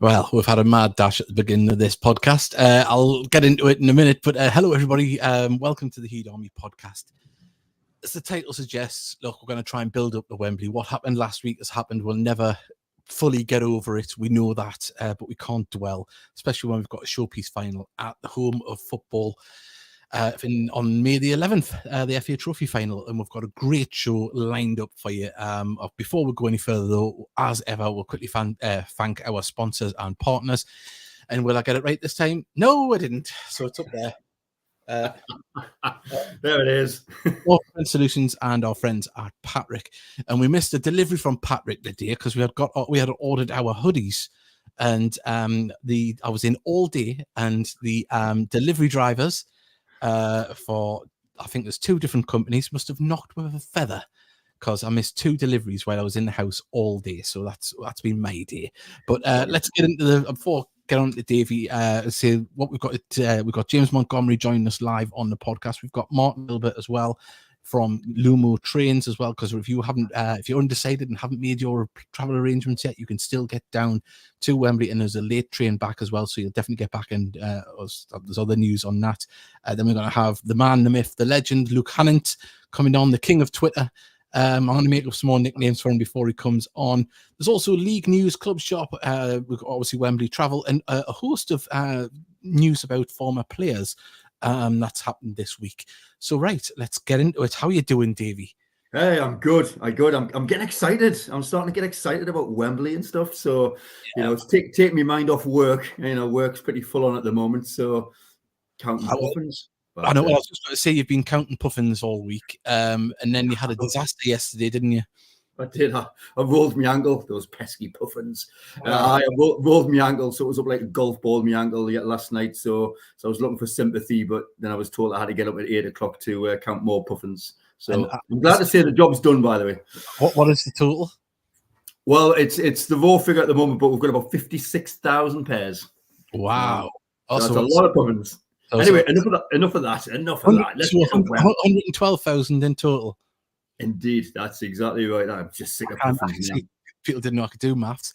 Well, we've had a mad dash at the beginning of this podcast. I'll get into it in a minute, but hello, everybody. Welcome to the Heat Army podcast. As the title suggests, look, we're going to try and build up the Wembley. What happened last week has happened. We'll never fully get over it. We know that, but we can't dwell, especially when we've got a showpiece final at the home of football on May the 11th, the FA Trophy final, and we've got a great show lined up for you. Before we go any further, though, as ever, we'll quickly thank our sponsors and partners. And will I get it right this time? No, I didn't. So it's up there. There it is. Friend Solutions and our friends at Patrick, and we missed a delivery from Patrick today because we had ordered our hoodies, and I was in all day, and the delivery drivers for I think there's two different companies must have knocked with a feather because I missed two deliveries while I was in the house all day. So that's been my day. But let's get into before get on to Davey. Say what we've got. We've got James Montgomery joining us live on the podcast. We've got Martin Gilbert as well from Lumo Trains as well. Because if you're undecided and haven't made your travel arrangements yet, you can still get down to Wembley, and there's a late train back as well. So you'll definitely get back, and there's other news on that. Then we're going to have the man, the myth, the legend, Luke Hannant coming on, the king of Twitter. I'm going to make up some more nicknames for him before he comes on. There's also league news, club shop, we've got obviously Wembley travel, and a host of news about former players that's happened this week. So, right, let's get into it. How are you doing, Davey? Hey, I'm good. I'm getting excited. I'm starting to get excited about Wembley and stuff. So, it's take my mind off work. Work's pretty full on at the moment. So, counting puffins. But, I know. I was just going to say you've been counting puffins all week, and then you had a disaster yesterday, didn't you? I did. I rolled my ankle. Those pesky puffins. I rolled my ankle, so it was up like a golf ball. My ankle last night. So I was looking for sympathy, but then I was told I had to get up at 8 o'clock to count more puffins. So I'm glad to say the job's done. By the way, what is the total? Well, it's the raw figure at the moment, but we've got about 56,000 pairs. Wow, that's a lot of puffins. Anyway, enough of that. Let's 112,000 in total. Indeed, that's exactly right. I'm just sick of puffins now. People didn't know I could do maths.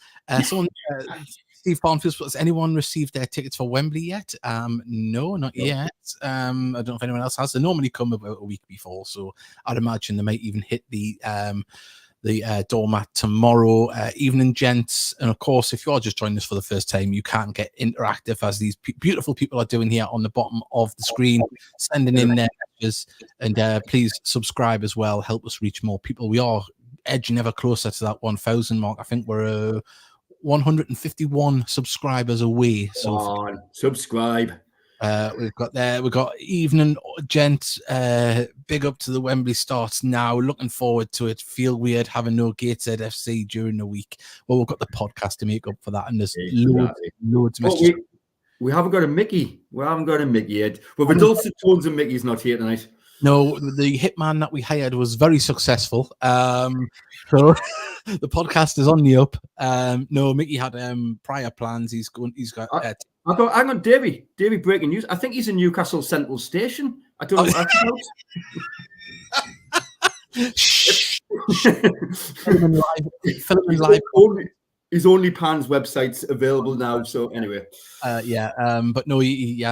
Steve Barnfield, has anyone received their tickets for Wembley yet? No, not yet. I don't know if anyone else has. They normally come about a week before, so I'd imagine they might even hit the doormat tomorrow evening, gents. And of course, if you're just joining us for the first time, you can get interactive as these beautiful people are doing here on the bottom of the screen, sending in their messages, and please subscribe as well. Help us reach more people. We are edging ever closer to that 1,000 mark. I think we're 151 subscribers away. So subscribe. We've got evening, gents. Big up to the Wembley starts now. Looking forward to it. Feel weird having no Gateshead FC during the week. Well, we've got the podcast to make up for that, and there's loads of messages. We haven't got a Mickey. We haven't got a Mickey yet. But with dulcet tones and Mickey's not here tonight. No, the hitman that we hired was very successful. So the podcast is on the up. No, Mickey had prior plans. He's got. Hang on, Davey, breaking news. I think he's in Newcastle Central Station. I don't know. Filming live. His OnlyPans website's available now. So anyway, but no, he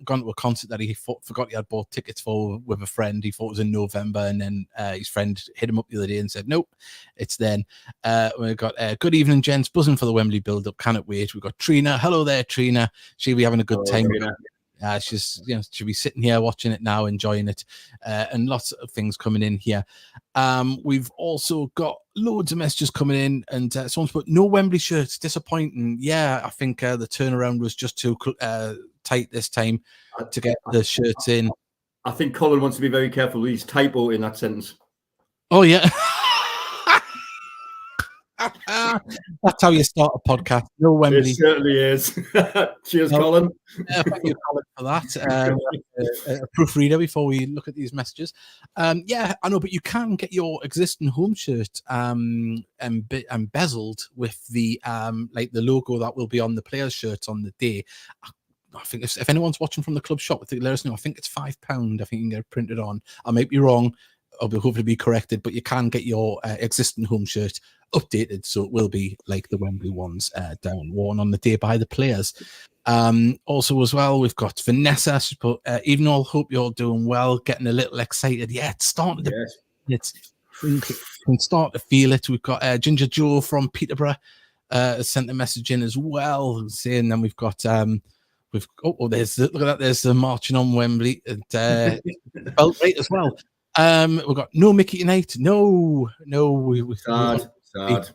gone to a concert that he forgot he had bought tickets for with a friend. He thought it was in November, and then his friend hit him up the other day and said, nope, it's then. We've got good evening, gents, buzzing for the Wembley build-up, cannot wait. We've got Trina. Hello there, Trina. She'll be having a good time. She's she'll be sitting here watching it now, enjoying it, and lots of things coming in here. We've also got loads of messages coming in, and someone's put no Wembley shirts, disappointing. Yeah, I think the turnaround was just too tight this time to get the shirts in. I think Colin wants to be very careful with his typo in that sentence. Oh yeah. That's how you start a podcast. No Wembley. It certainly is. Cheers, Colin. Thank you, Colin, for that. A proofreader before we look at these messages. Yeah, I know, but you can get your existing home shirt embezzled with the like the logo that will be on the players' shirts on the day. I think if anyone's watching from the club shop, let us know. I think it's £5. I think you can get it printed on. I might be wrong. will hopefully be corrected, but you can get your existing home shirt updated, so it will be like the Wembley ones, down worn on the day by the players. Also as well, we've got Vanessa. She put, even all, hope you're doing well, getting a little excited. Yeah, it's starting to, can start to feel it. We've got Ginger Joe from Peterborough sent a message in as well, saying, then we've got there's look at that, there's the marching on Wembley, and felt great as well. We've got no Mickey tonight. No, Sad.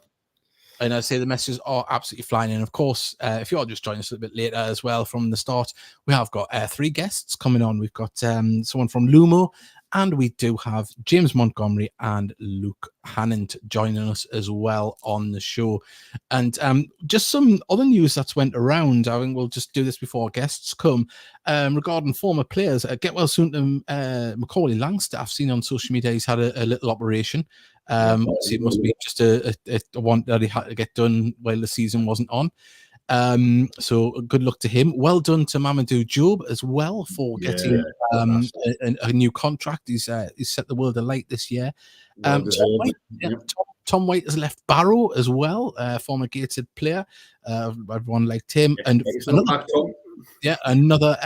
And I say the messages are absolutely flying in. Of course, if you are just joining us a little bit later as well from the start, we have got 3 guests coming on. We've got someone from Lumo, and we do have James Montgomery and Luke Hannant joining us as well on the show. And just some other news that's went around. I think we'll just do this before our guests come. Regarding former players, get well soon to Macaulay Langstaff. I've seen on social media he's had a little operation. Obviously it must be just a one that he had to get done while the season wasn't on. So good luck to him. Well done to Mamadou Job as well for getting a new contract. He's set the world alight this year. Tom White has left Barrow as well, former Gated player. Everyone liked him. And another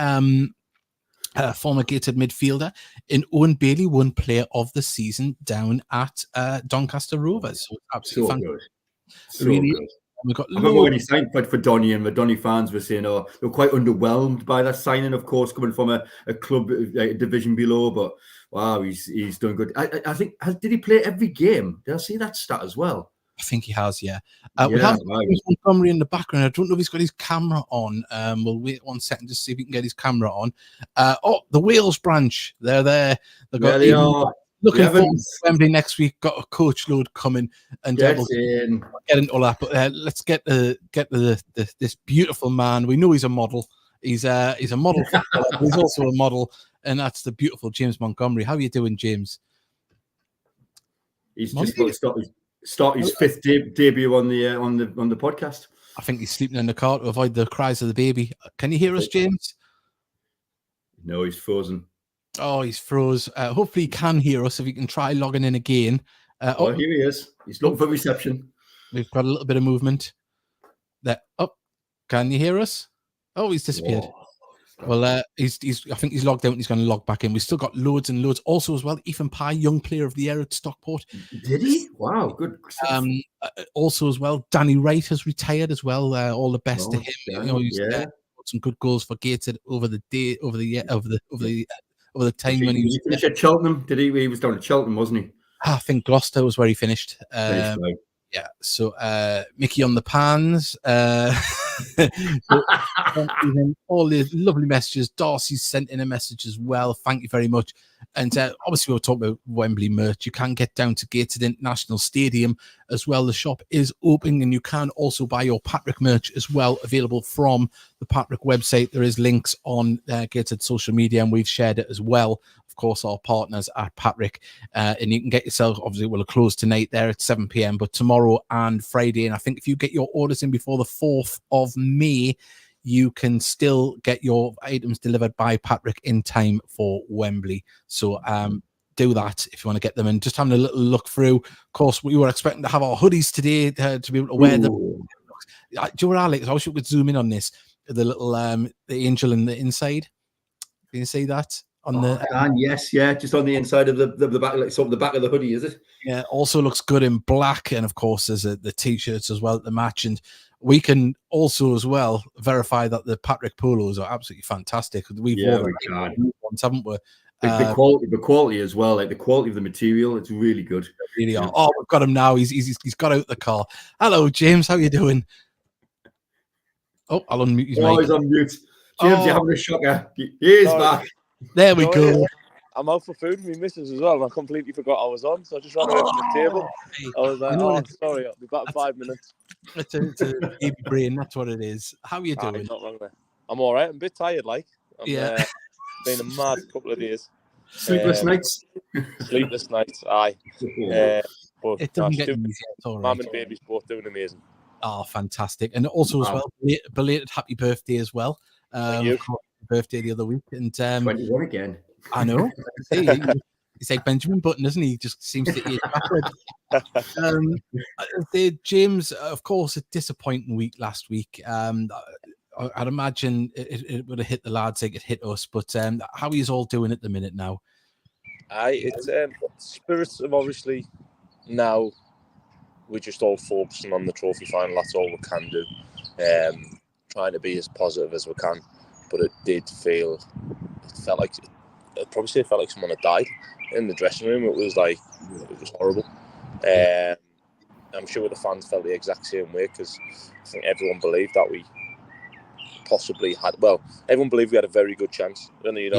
former Gated midfielder in Owen Bailey won player of the season down at Doncaster Rovers. So absolutely fantastic. Really good. I remember when he signed for Donny, and the Donny fans were saying, they were quite underwhelmed by that signing, of course, coming from a club a division below. But wow, he's doing good. I think, did he play every game? Did I see that stat as well? I think he has, yeah. We have Montgomery in the background. I don't know if he's got his camera on. We'll wait 1 second to see if we can get his camera on. The Wales branch, they're there. They are. Looking forward to Wembley next week. Got a coach load coming, and we'll get into all that. But let's get this beautiful man. We know he's a model. He's a model. He's also a model, and that's the beautiful James Montgomery. How are you doing, James? He's just about to start his 5th debut on the podcast. I think he's sleeping in the car to avoid the cries of the baby. Can you hear us, James? No, he's frozen. Oh, he's froze. Hopefully he can hear us if he can try logging in again. Here he is. He's looking for reception. We've got a little bit of movement. There. Oh, can you hear us? Oh, he's disappeared. Whoa. Well, I think he's logged out and he's going to log back in. We've still got loads and loads. Also, as well, Ethan Pye, young player of the year at Stockport. Did he? Wow, good. Also, as well, Danny Wright has retired as well. All the best to him. He's got some good goals for Gated over the time when he finished at Cheltenham. Did he? He was down at Cheltenham, wasn't he? I think Gloucester was where he finished. Yeah. So Mickey on the pans. All the lovely messages. Darcy's sent in a message as well. Thank you very much. And obviously we'll talk about Wembley merch. You can get down to Gated International Stadium as well. The shop is open, and you can also buy your Patrick merch as well, available from the Patrick website. There is links on Gated social media, and we've shared it as well. Of course, our partners at Patrick, and you can get yourself, obviously we'll close tonight there at 7 p.m, but tomorrow and Friday. And I think if you get your orders in before the 4th of May, you can still get your items delivered by Patrick in time for Wembley. So do that if you want to get them. And just having a little look through, of course, we were expecting to have our hoodies today to be able to wear them. Do you know what, Alex? I wish we could zoom in on this. The little the angel in the inside. Can you see that? Just on the inside of the back, like sort of the back of the hoodie, is it? Yeah, also looks good in black, and of course there's the t-shirts as well at the match. And we can also as well verify that the Patrick polos are absolutely fantastic. We've worn them once, haven't we? The quality as well, like the quality of the material, it's really good. They really are. Oh, we've got him now. He's got out the car. Hello, James. How you doing? Oh, I'll unmute his mic. He's on mute. James, you're having a shocker. He is back. There we go. I'm out for food with my missus as well, and I completely forgot I was on, so I just ran away from the table. I was like, sorry, I'll be back in 5 minutes. It's a baby brain, that's what it is. How are you doing? Not wrong there. I'm all right. I'm a bit tired, been a mad couple of days. Sleepless nights? Sleepless nights, aye. But it doesn't get easy. Mum and baby's both doing amazing. Oh, fantastic. And also as well, belated happy birthday as well. Thank you. Birthday the other week, and 21 again. I know. He's like Benjamin Button, isn't he? He just seems to age backward. James, of course, a disappointing week last week. I'd imagine it would have hit the lads like it hit us, but how are you all doing at the minute now? It's spirits of obviously now we're just all focusing on the trophy final. That's all we can do. Trying to be as positive as we can, but it felt like I'd probably say it felt like someone had died in the dressing room. It was horrible. I'm sure the fans felt the exact same way because I think everyone believed that we possibly had. Well, everyone believed we had a very good chance. And we'd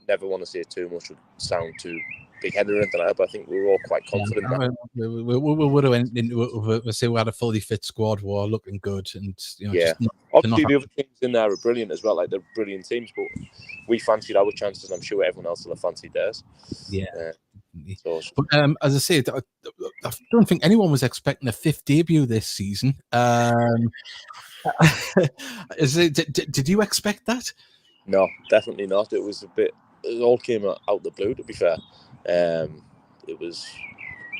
never want to say too much, would sound too big-headed or anything like that, but I think we were all quite confident. We would have went into it. We say we had a fully fit squad. We're all looking good, and obviously the other teams in there are brilliant as well. Like they're brilliant teams, but we fancied our chances, and I'm sure everyone else will have fancied theirs. But as I said, I don't think anyone was expecting a fifth debut this season. Did you expect that? No, definitely not. It was it all came out the blue, to be fair. It was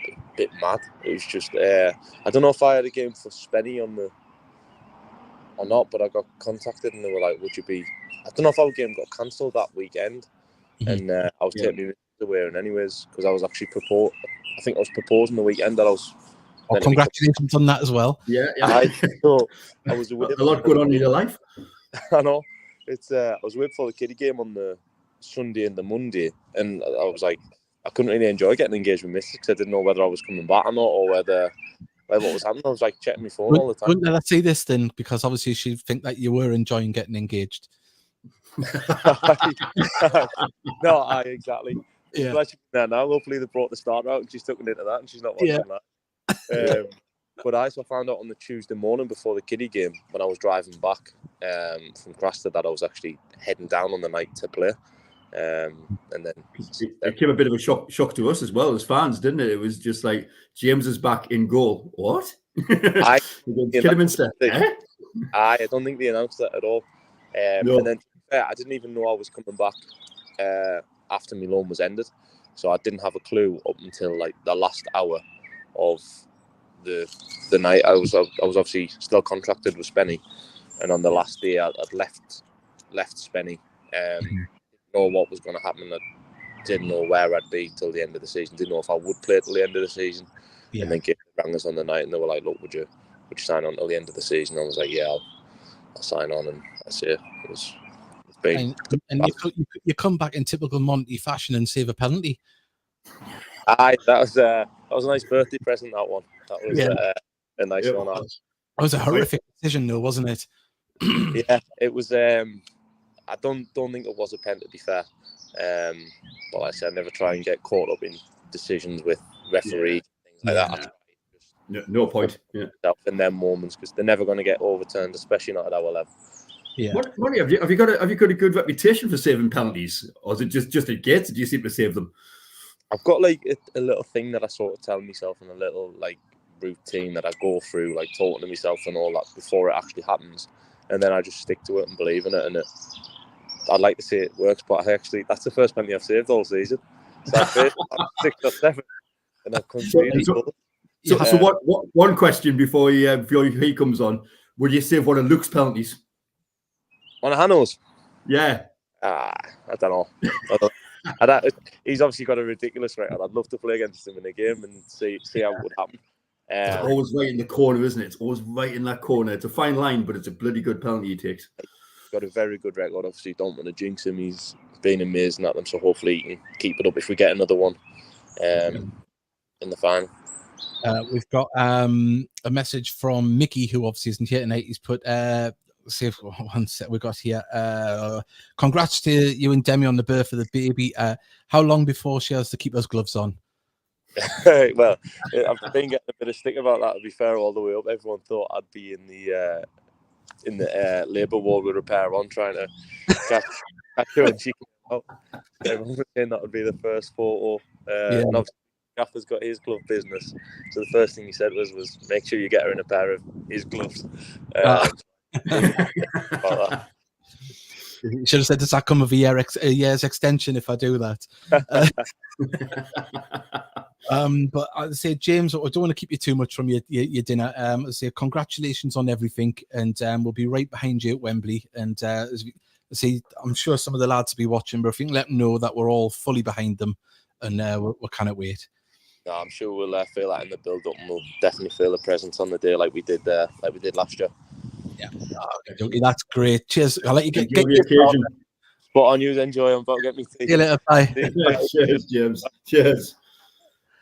a bit mad. It was just I don't know if I had a game for Spenny or not, but I got contacted and they were like, would you be... I don't know if our game got cancelled that weekend, and I was taking the wearing anyways, because I was actually I think I was proposing the weekend that I was... congratulations on that as well. I was away a lot going on in your life. I know. I was away for the kiddie game on the Sunday and the Monday, and I was like, I couldn't really enjoy getting engaged with Mrs. because I didn't know whether I was coming back or not, or what was happening. I was like checking my phone all the time. Let us see this then, because obviously she'd think that you were enjoying getting engaged. No, exactly. Yeah. Glad she's there now. Hopefully they brought the starter out and she's tucking into that and she's not watching that. But I found out on the Tuesday morning before the kiddie game when I was driving back from Craster that I was actually heading down on the night to play. And then it came a bit of a shock to us as well as fans, didn't it? It was just like James is back in goal. What? Kidderminster. I don't think they announced that at all. No. And then I didn't even know I was coming back after my loan was ended, so I didn't have a clue up until like the last hour of the night. I was obviously still contracted with Spenny, and on the last day I'd left Spenny. Didn't know what was going to happen. I didn't know where I'd be till the end of the season. Didn't know if I would play till the end of the season. And then Kate rang us on the night and they were like, "Look, would you sign on till the end of the season?" I was like, "Yeah, I'll sign on." And that's it. It's been. And you come back in typical Monty fashion and save a penalty. That was a nice birthday present. That one. That was a nice one. That was a horrific decision, though, wasn't it? Yeah, it was. I don't think it was a pen, to be fair. But like I said, I never try and get caught up in decisions with referees, things like that. No point. In them moments, because they're never going to get overturned, especially not at our level. Yeah. Have you got a good reputation for saving penalties, or is it just at Gates? Do you seem to save them? I've got like a little thing that I sort of tell myself, and a little like routine that I go through, like talking to myself and all that before it actually happens, and then I just stick to it and believe in it. And I'd like to say it works, but that's the first penalty I've saved all season. So I've saved 6 or 7, and I've conceded. So what? One question before he comes on: would you save one of Luke's penalties? On a Hanos? Yeah. I don't know. He's obviously got a ridiculous record. I'd love to play against him in a game and see how it would happen. It's always right in the corner, isn't it? It's always right in that corner. It's a fine line, but it's a bloody good penalty he takes. He's got a very good record. Obviously, don't want to jinx him. He's been amazing at them, so hopefully he can keep it up if we get another one in the final. We've got a message from Mickey, who obviously isn't here tonight. He's put... see if one set we got here. Congrats to you and Demi on the birth of the baby. How long before she has to keep those gloves on? Well, I've been getting a bit of stick about that, to be fair, all the way up. Everyone thought I'd be in the labour ward with a pair on, trying to catch her when she came out. Everyone was saying that would be the first photo. And obviously Gaffer's got his glove business, so the first thing he said was make sure you get her in a pair of his gloves. You should have said, does that come with a year's extension if I do that? But I'd say, James, I don't want to keep you too much from your dinner. I'd say congratulations on everything, and we'll be right behind you at Wembley. And see, I'm sure some of the lads will be watching, but if you can let them know that we're all fully behind them, and we can't wait. No, I'm sure we'll feel that in the build-up, and we'll definitely feel the presence on the day like we did last year. Yeah, okay, that's great. Cheers. I'll let you get the occasion. Spot on, you enjoy. I'm about to get me tea. See you later. Bye. Cheers, James. Cheers.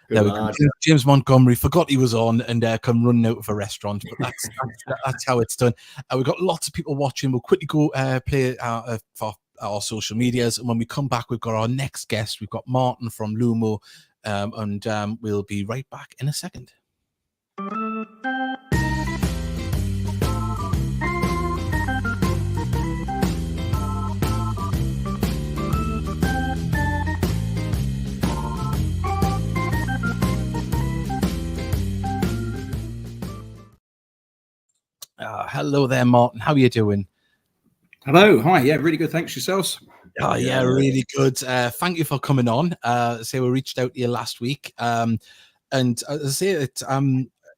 There we go. James Montgomery forgot he was on and come running out of a restaurant, but that's how it's done. We've got lots of people watching. We'll quickly go play for our social medias, and when we come back, we've got our next guest. We've got Martin from Lumo, and we'll be right back in a second. Hello there, Martin. How are you doing? Hello. Hi. Yeah, really good. Thanks. Yourselves? Oh, yeah, really good. Thank you for coming on. We reached out to you last week. And as I say,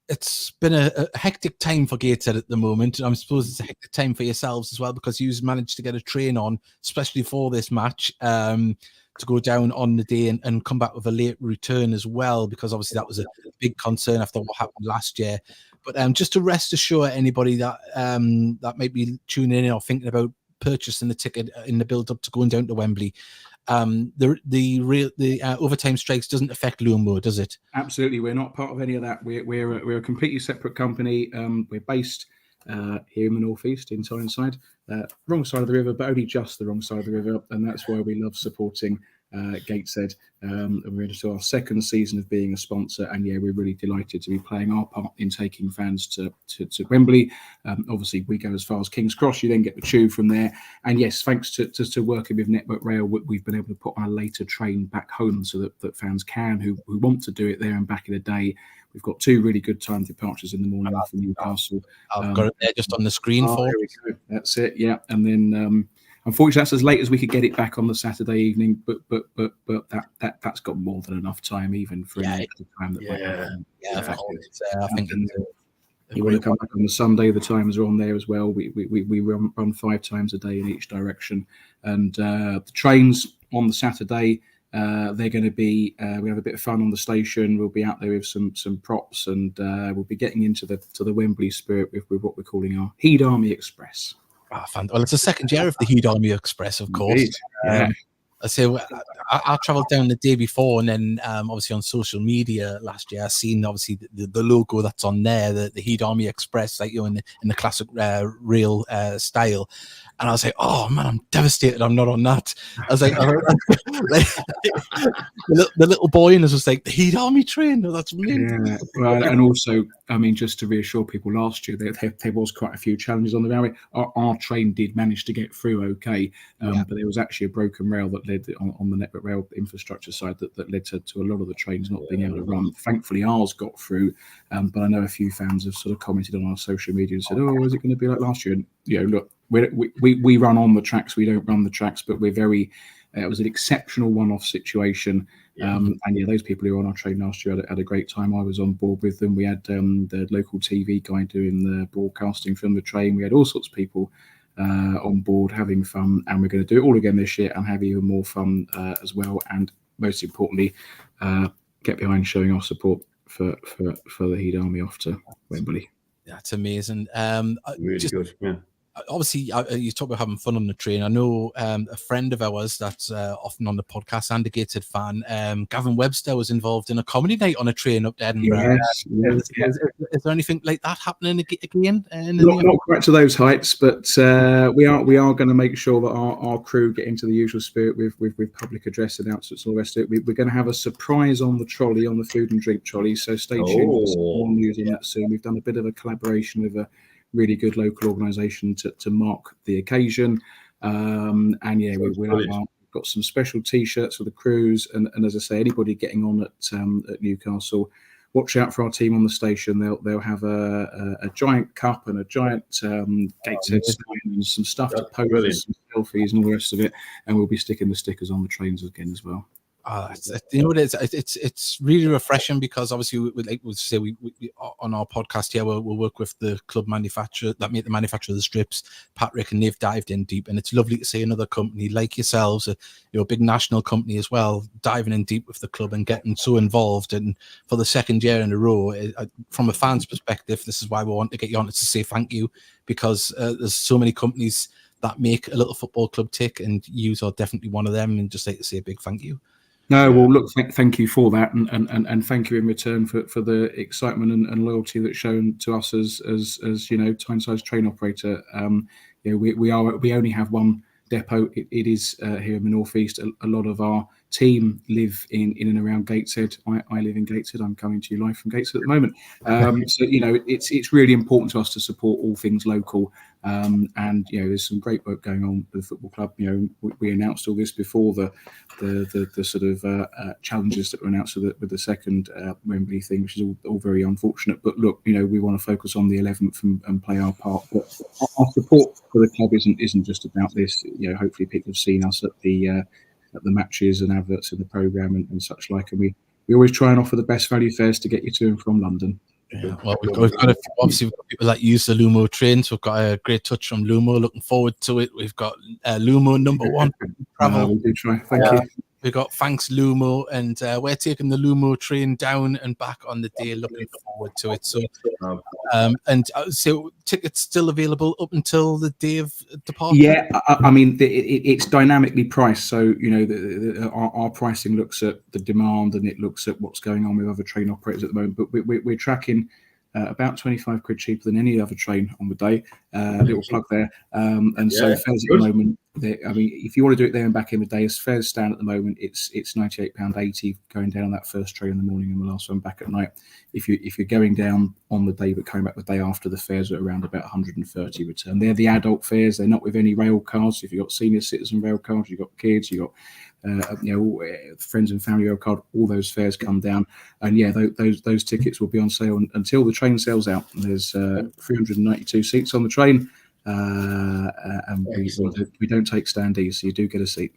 it's been a hectic time for Gateshead at the moment. I suppose it's a hectic time for yourselves as well, because you've managed to get a train on, especially for this match, to go down on the day and come back with a late return as well, because obviously that was a big concern after what happened last year. But just to rest assure anybody that that might be tuning in or thinking about purchasing the ticket in the build-up to going down to Wembley, the overtime strikes doesn't affect Lumo, does it? Absolutely, we're not part of any of that. We're a completely separate company. We're based here in the northeast, in Tyneside, wrong side of the river, but only just the wrong side of the river, and that's why we love supporting Gateshead. We're into our second season of being a sponsor, and yeah, we're really delighted to be playing our part in taking fans to Wembley. Obviously, we go as far as King's Cross. You then get the tube from there, and yes, thanks to working with Network Rail, we've been able to put on a later train back home so that fans can, who want to do it there and back in the day. We've got two really good time departures in the morning from Newcastle. I've got it there just on the screen for. There we go. That's it. Yeah, and then unfortunately that's as late as we could get it back on the Saturday evening. But that's got more than enough time even for any extra time that I think you want to come back on the Sunday, the times are on there as well. We run 5 times a day in each direction, and the trains on the Saturday. They're going to be. We have a bit of fun on the station. We'll be out there with some props, and we'll be getting into the Wembley spirit with what we're calling our Heed Army Express. Well, it's the second year of the Heed Army Express, of course. I say I travelled down the day before, and then obviously on social media last year, I seen obviously the logo that's on there, the Heed Army Express, like in the classic rail style. And I was like, oh man, I'm devastated I'm not on that. I was like, the little boy in us was like, the Heed Army train. Oh, that's amazing. Yeah, well, and also, I mean, just to reassure people, last year there was quite a few challenges on the railway. Our train did manage to get through okay, but there was actually a broken rail that led on the Network Rail infrastructure side that led to a lot of the trains not being able to run. Thankfully, ours got through, but I know a few fans have sort of commented on our social media and said, "Oh, is it going to be like last year?" And look. We run on the tracks. We don't run the tracks, but we're very. It was an exceptional one-off situation, and those people who were on our train last year had a great time. I was on board with them. We had the local TV guy doing the broadcasting from the train. We had all sorts of people on board having fun, and we're going to do it all again this year and have even more fun as well. And most importantly, get behind showing our support for the Heed Army off to Wembley. That's amazing. Really good. Yeah. Obviously, you talk about having fun on the train. I know a friend of ours that's often on the podcast and a Gateshead fan, Gavin Webster, was involved in a comedy night on a train up to Edinburgh. Yes. Is there anything like that happening again? Not quite to those heights, but we are going to make sure that our crew get into the usual spirit with public address announcements and all the rest of it. We're going to have a surprise on the trolley, on the food and drink trolley, so stay tuned for some more news on that soon. We've done a bit of a collaboration with a really good local organisation to mark the occasion, we've got some special T-shirts for the crews, and as I say, anybody getting on at Newcastle watch out for our team on the station. They'll have a giant cup and a giant Gateshead sign and some stuff to post, some selfies and all the rest of it. And we'll be sticking the stickers on the trains again as well. You know what it's really refreshing, because obviously we on our podcast here we'll work with the club manufacturer that make the manufacture of the strips, Patrick, and they've dived in deep, and it's lovely to see another company like yourselves, a big national company as well, diving in deep with the club and getting so involved. And for the second year in a row, from a fan's perspective, this is why we want to get you on, to say thank you, because there's so many companies that make a little football club tick, and you are definitely one of them, and just like to say a big thank you. No, well, look, thank you for that, and thank you in return for the excitement and loyalty that's shown to us as you know, Tynesiders train operator. You know, we only have one depot. It is here in the northeast. A lot of our team live in and around Gateshead. I live in Gateshead. I'm coming to you live from Gateshead at the moment. So you know, it's really important to us to support all things local. And you know, there's some great work going on with the football club. You know, we announced all this before the sort of challenges that were announced with the second Wembley thing, which is all very unfortunate. But look, you know, we want to focus on the 11th and play our part. But our support for the club isn't just about this. You know, hopefully people have seen us at the matches and adverts in the programme and such like, and we always try and offer the best value fares to get you to and from London. Yeah, well, we've got obviously we've got people that use the Lumo trains. We've got a great touch from Lumo. Looking forward to it. We've got Lumo #1 travel. We do try. Thank you. We've got thanks Lumo, and we're taking the Lumo train down and back on the day. Looking forward to it. So, so tickets still available up until the day of departure. Yeah, I mean it's dynamically priced. So you know, our pricing looks at the demand and it looks at what's going on with other train operators at the moment. But we're tracking about 25 quid cheaper than any other train on the day. Little plug there. And so fares at the moment, I mean, if you want to do it there and back in the day, as fares stand at the moment, it's £98.80 going down that first train in the morning and the last one back at night. If you're going down on the day but coming back the day after, the fares are around about 130 return. They're the adult fares. They're not with any rail cards. If you've got senior citizen rail cards, you've got kids, you've got you know, friends and family rail card, all those fares come down. And yeah, those tickets will be on sale until the train sells out. There's 392 seats on the train, and we don't take standees, so you do get a seat.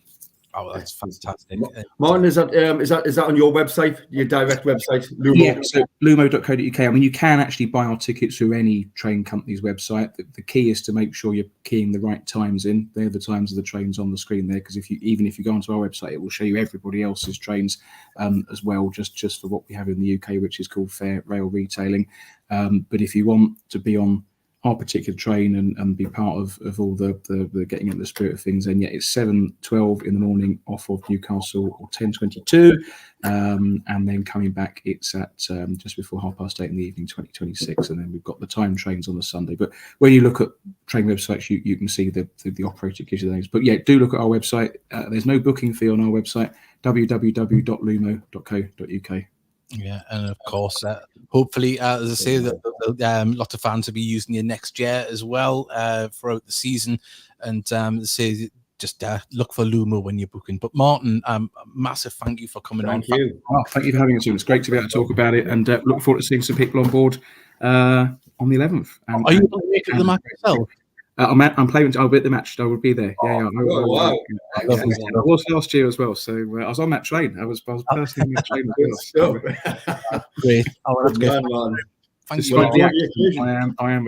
Oh, that's fantastic. Martin, is that on your website, your direct website? Lumo? Yeah, so lumo.co.uk. I mean, you can actually buy our tickets through any train company's website. The key is to make sure you're keying the right times in. They're the times of the trains on the screen there, because even if you go onto our website, it will show you everybody else's trains as well, just for what we have in the UK, which is called Fair Rail Retailing. But if you want to be on our particular train and be part of all the getting into the spirit of things, then yeah, it's 7:12 in the morning off of Newcastle, or 10:22, and then coming back it's at just before 8:30 in the evening, 20:26, and then we've got the time trains on the Sunday. But when you look at train websites, you can see the operator gives you those. But yeah, do look at our website. There's no booking fee on our website, www.lumo.co.uk. Yeah, and of course, hopefully, as I say, lots of fans will be using you next year as well throughout the season. And say, just look for Lumo when you're booking. But Martin, massive thank you for coming on. Thank you. Thank you for having us. It's great to be able to talk about it, and look forward to seeing some people on board on the 11th. Are you going to make it the match yourself? I'm playing. I'll be at the match. I will be there. Yeah. Wow. I was last year as well, so I was on that train. I was personally on that train as well. Great. Oh, that's good. Thank you. I am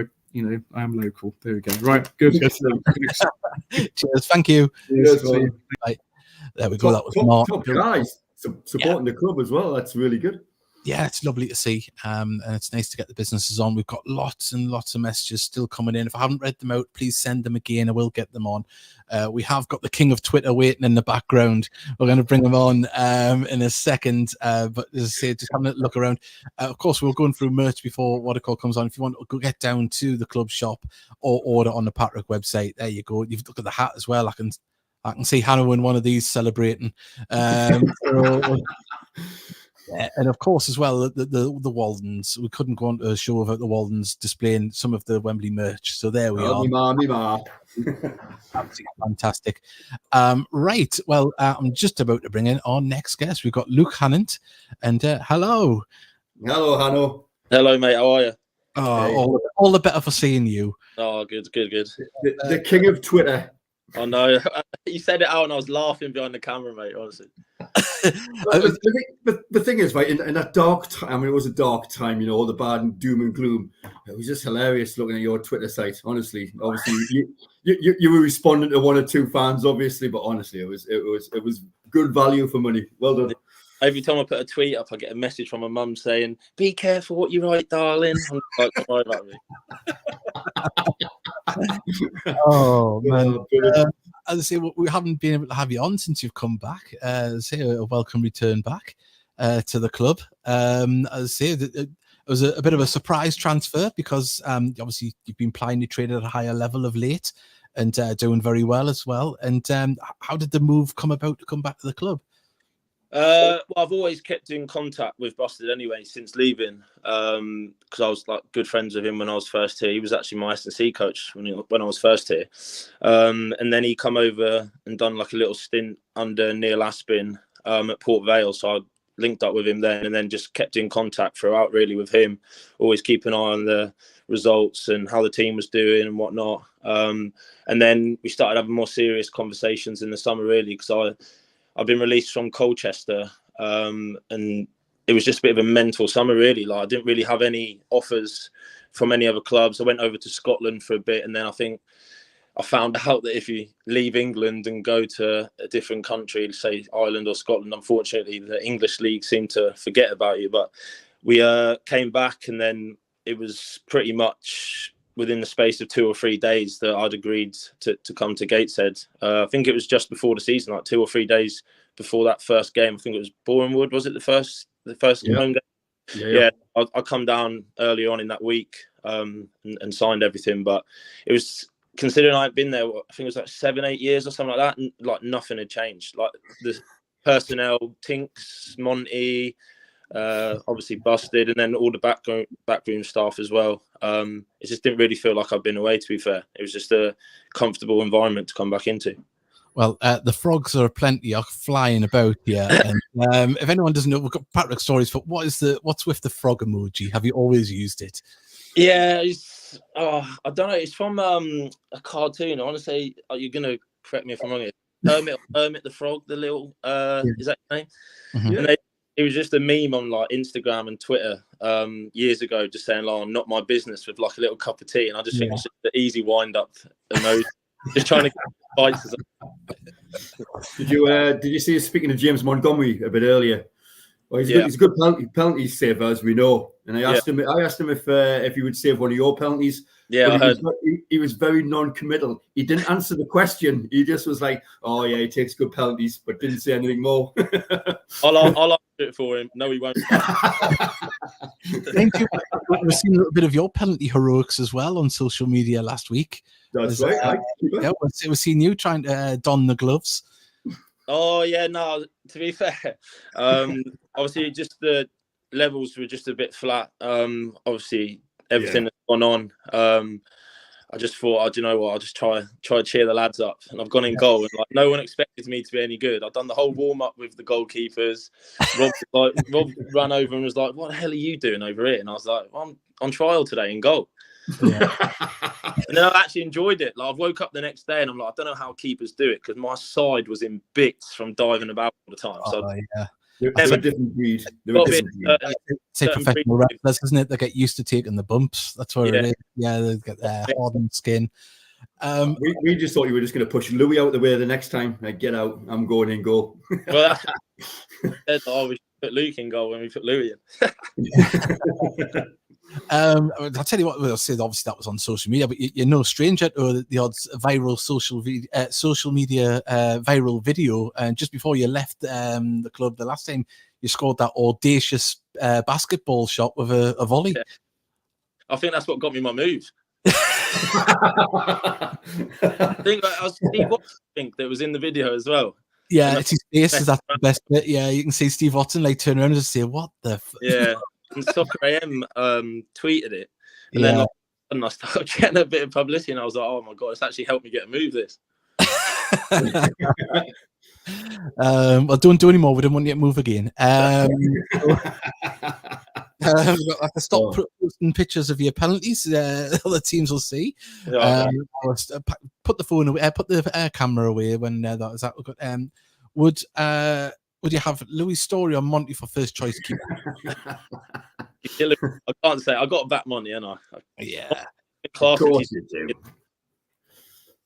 local. There we go. Right. Good. Cheers. Thank you. Cheers, right. There we go. That was Mark. Top guys supporting the club as well. That's really good. Yeah, it's lovely to see, and it's nice to get the businesses on. We've got lots and lots of messages still coming in. If I haven't read them out, please send them again. I will get them on. We have got the king of Twitter waiting in the background. We're going to bring him on in a second, but as I say, just having a look around. Of course, we're going through merch before what it call comes on. If you want to go get down to the club shop or order on the Patrick website, there you go. You've look at the hat as well. I can see Hannah in one of these celebrating. Yeah, and of course, as well, the Waldens. We couldn't go on to a show without the Waldens displaying some of the Wembley merch. So there we are. Absolutely fantastic. Right. Well, I'm just about to bring in our next guest. We've got Luke Hannant. And hello. Hello, Hanno. Hello, mate. How are you? Oh, all the better for seeing you. Oh, good. The king of Twitter. Oh no, you said it out, and I was laughing behind the camera, mate. Honestly. The thing is, right, in that dark time, I mean, it was a dark time, you know, all the bad and doom and gloom. It was just hilarious looking at your Twitter site. Honestly, obviously, you were responding to one or two fans, obviously, but honestly, it was good value for money. Well done. Every time I put a tweet up, I get a message from my mum saying, "Be careful what you write, darling." I'm like, "Don't worry about me." Oh man. As I say, we haven't been able to have you on since you've come back. Say a welcome return back to the club. As I say, it was a bit of a surprise transfer because obviously you've been plying your trade at a higher level of late and doing very well as well. And how did the move come about to come back to the club? Well, I've always kept in contact with Busted anyway since leaving, because I was like good friends with him when I was first here. He was actually my S&C coach when I was first here, and then he come over and done like a little stint under Neil Aspin at Port Vale. So I linked up with him then, and then just kept in contact throughout really with him. Always keep an eye on the results and how the team was doing and whatnot. And then we started having more serious conversations in the summer really, because I've been released from Colchester, and it was just a bit of a mental summer, really. Like I didn't really have any offers from any other clubs. I went over to Scotland for a bit, and then I think I found out that if you leave England and go to a different country, say Ireland or Scotland, unfortunately, the English league seemed to forget about you. But we came back, and then it was pretty much within the space of 2 or 3 days that I'd agreed to come to Gateshead. I think it was just before the season, like 2 or 3 days before that first game. I think it was Bournemouth, was it the first home game? Yeah. I come down early on in that week and signed everything. But it was, considering I'd been there, I think it was like 7-8 years or something like that, and like nothing had changed. Like the personnel, Tinks, Monty, obviously Busted, and then all the backroom staff as well. It just didn't really feel like I've been away, to be fair. It was just a comfortable environment to come back into. Well, the frogs are plenty are flying about here. And if anyone doesn't know, we've got Patrick stories for what's with the frog emoji? Have you always used it? Yeah, I don't know. It's from a cartoon. I want to say, you're gonna correct me if I'm wrong. Hermit the frog, the little is that his name? Mm-hmm. And it was just a meme on like Instagram and Twitter years ago, just saying, "Oh, not my business," with like a little cup of tea. And I just think it's just the easy wind up emoji. Just trying to get fights. Did you see us speaking to James Montgomery a bit earlier? Well, he's a good penalty saver, as we know. And I asked him if he would save one of your penalties. Yeah, he was very non-committal. He didn't answer the question. He just was like, "Oh yeah, he takes good penalties," but didn't say anything more. I'll answer it for him. No, he won't. Thank you. We've seen a little bit of your penalty heroics as well on social media last week. That's right. We've seen you trying to don the gloves. Oh yeah, no. To be fair, obviously, just the levels were just a bit flat. Obviously, everything that's gone on. I just thought, you know what? I'll just try to cheer the lads up, and I've gone in goal. And like, no one expected me to be any good. I've done the whole warm up with the goalkeepers. Rob ran over and was like, "What the hell are you doing over here?" And I was like, well, "I'm on trial today in goal." Yeah. And then I actually enjoyed it. Like I woke up the next day and I'm like, I don't know how keepers do it because my side was in bits from diving about all the time. So they're a different breed. Say professional wrestlers, isn't it? They get used to taking the bumps. That's what it is. Yeah, they get their hardened skin. We just thought you were just going to push Louis out the way the next time. Like, get out, I'm going in goal. Well, we put Luke in goal when we put Louis in. I'll tell you what, we'll say obviously that was on social media, but you're no stranger to the odds viral social media viral video. And just before you left the club the last time, you scored that audacious basketball shot with a volley. Yeah. I think that's what got me my move. I think I was Steve Watson, that was in the video as well. Yeah, it's his face. That's the best bit. Yeah, you can see Steve Watson like turn around and just say, "What the?" Yeah. And Soccer AM tweeted it, and then I started getting a bit of publicity, and I was like, "Oh my god, it's actually helped me get a move." This. Well, don't do any more. We don't want you to move again. Stop posting pictures of your penalties. Other teams will see. Put the phone away. Put the camera away when that was that. Would you have Louis Story or Monty for first choice keeper? I can't say. I got back Monty, and I. Yeah. Of course you do.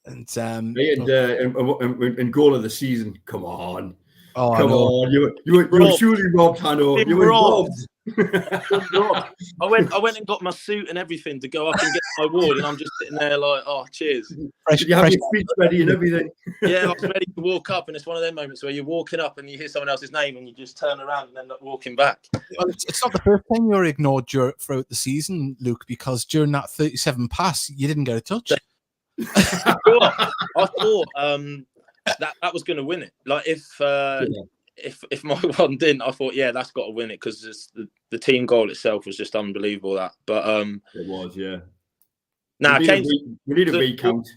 And in goal of the season. Come on. Oh, come on! You were surely robbed, Hanno. You were robbed. I went and got my suit and everything to go up and get my award, and I'm just sitting there like, oh, cheers. Did you have your speech ready and everything? Yeah, I was ready to walk up, and it's one of them moments where you're walking up and you hear someone else's name and you just turn around and end up walking back. Well, it's not the first time you're ignored throughout the season, Luke, because during that 37 pass, you didn't get a touch. I thought that was going to win it. Like if my one didn't, I thought, yeah, that's got to win it because the team goal itself was just unbelievable. That, but it was, yeah. Now, we need a recount.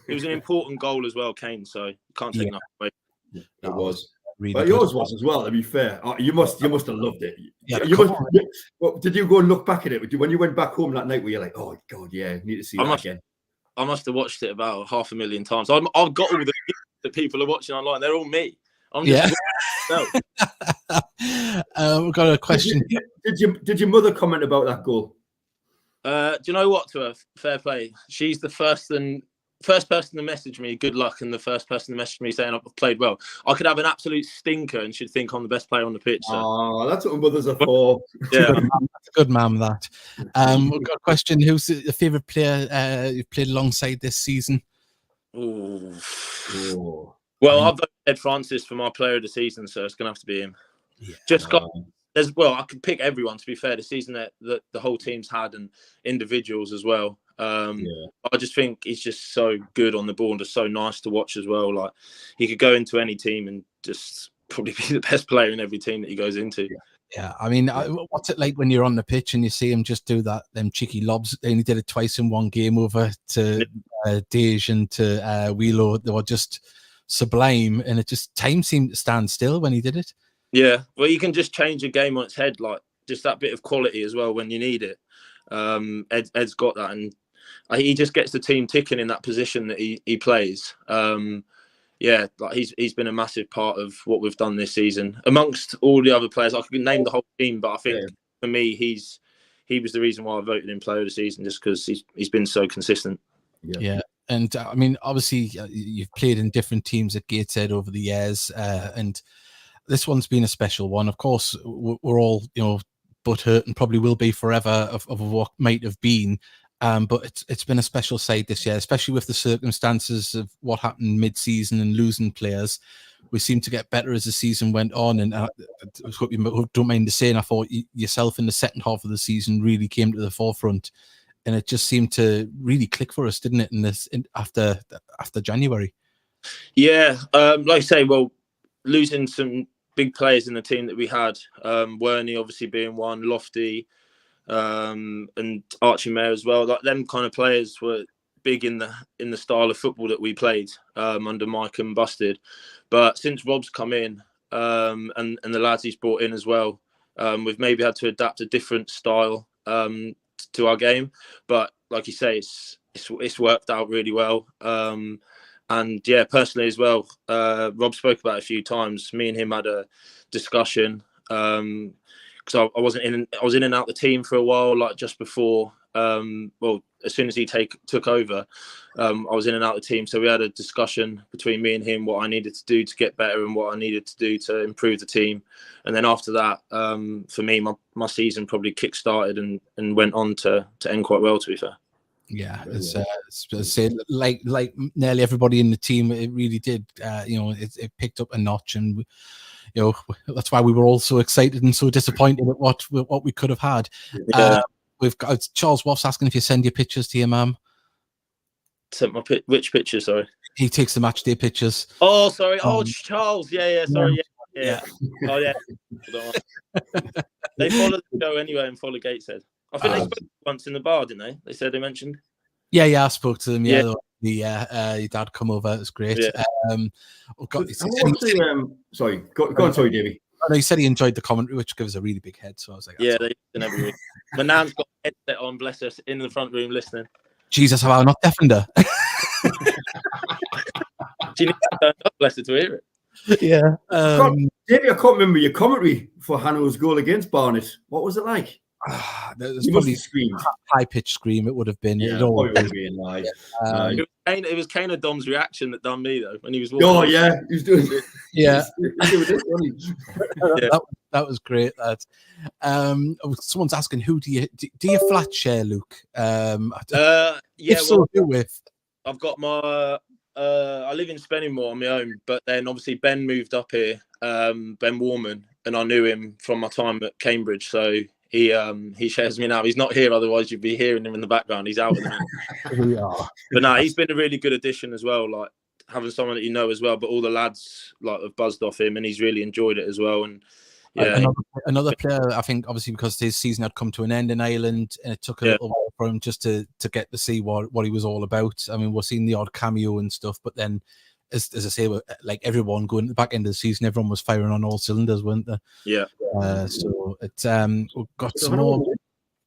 It was an important goal as well, Kane. So you can't take enough away. It was. Really but good. Yours was as well. To be fair, you must have loved it. Yeah, did you go and look back at it when you went back home that night? Were you like, oh God, yeah, need to see that again? I must have watched it about 500,000 times. I've got all the that people are watching online. They're all me. I'm just we've got a question. Did your mother comment about that goal? Do you know what? To her, fair play. She's the first person to message me good luck, and the first person to message me saying I've played well. I could have an absolute stinker and she'd think I'm the best player on the pitch. So. Oh, that's what mothers are for. Yeah, that's a good ma'am. That. We've got a question. Who's the favourite player you've played alongside this season? Ooh. Well, I've voted Ed Francis for my player of the season, so it's going to have to be him. Yeah. I could pick everyone, to be fair, the season that the whole team's had and individuals as well. I just think he's just so good on the ball and just so nice to watch as well. Like he could go into any team and just probably be the best player in every team that he goes into. Yeah, I mean, what's it like when you're on the pitch and you see him just do them cheeky lobs? And he did it twice in one game over to Dej and to Wheelo. They were just sublime, and time seemed to stand still when he did it. Yeah, well, you can just change a game on its head, like just that bit of quality as well when you need it. Ed's got that, and he just gets the team ticking in that position that he plays. Yeah, like he's been a massive part of what we've done this season. Amongst all the other players, I could name the whole team, but I think for me, he was the reason why I voted him player of the season, just because he's been so consistent. Yeah. And I mean, obviously, you've played in different teams at Gateshead over the years, and this one's been a special one. Of course, we're all, butthurt and probably will be forever of what might have been. But it's been a special side this year, especially with the circumstances of what happened mid-season and losing players. We seemed to get better as the season went on, and I hope you don't mind the saying, I thought yourself in the second half of the season really came to the forefront. And it just seemed to really click for us, didn't it? After January. Yeah, like I say, well, losing some big players in the team that we had, Werney obviously being one, Lofty, and Archie Mayer as well. Like them kind of players were big in the style of football that we played under Mike and Busted. But since Rob's come in, and the lads he's brought in as well, we've maybe had to adapt a different style to our game, but like you say, it's worked out really well. And yeah, personally as well, Rob spoke about it a few times. Me and him had a discussion because I was in and out the team for a while, like just before. As soon as he took over, I was in and out the team. So we had a discussion between me and him what I needed to do to get better and what I needed to do to improve the team. And then after that, for me, my season probably kick-started and went on to end quite well, to be fair. Yeah, it's like nearly everybody in the team, it really did. It picked up a notch, and that's why we were all so excited and so disappointed at what we could have had. Yeah. We've got Charles Woff's asking if you send your pictures to your mum. Sent which picture? Sorry, he takes the match day pictures. Oh, sorry. Charles. Yeah. Sorry. Yeah. Oh, yeah. They follow the show anyway and follow Gateshead. I think they spoke once in the bar, didn't they? They said they mentioned. Yeah, I spoke to them. Yeah, your dad come over. It was great. Sorry, go on, sorry, Davey. know he said he enjoyed the commentary, which gives a really big head. So I was like, yeah, they listen every week. My nan's got a headset on, bless us, in the front room listening. Jesus, have I not deafened her? She needs to turn up, bless her, to hear it. Yeah. Davey, I can't remember your commentary for Hano's goal against Barnet. What was it like? There's probably high pitched scream. It would have been. Yeah, it all would have been like. It was Kane Dom's reaction that done me though when he was walking. Oh yeah, he was doing. Yeah, yeah. That was great. That someone's asking, who do you flat share, Luke? Yeah. If so, who with? I've got my. I live in Spennymoor on my own, but then obviously Ben moved up here. Ben Warman, and I knew him from my time at Cambridge, so. He shares me now. He's not here, otherwise you'd be hearing him in the background. He's out at the minute. But no, he's been a really good addition as well. Like having someone that you know as well. But all the lads have buzzed off him, and he's really enjoyed it as well. And yeah, another player, I think, obviously because his season had come to an end in Ireland, and it took a little while for him just to get to see what he was all about. I mean, we're seeing the odd cameo and stuff, but then. As I say, like everyone going to the back end of the season, everyone was firing on all cylinders, weren't they? Yeah. So it's we've got some more.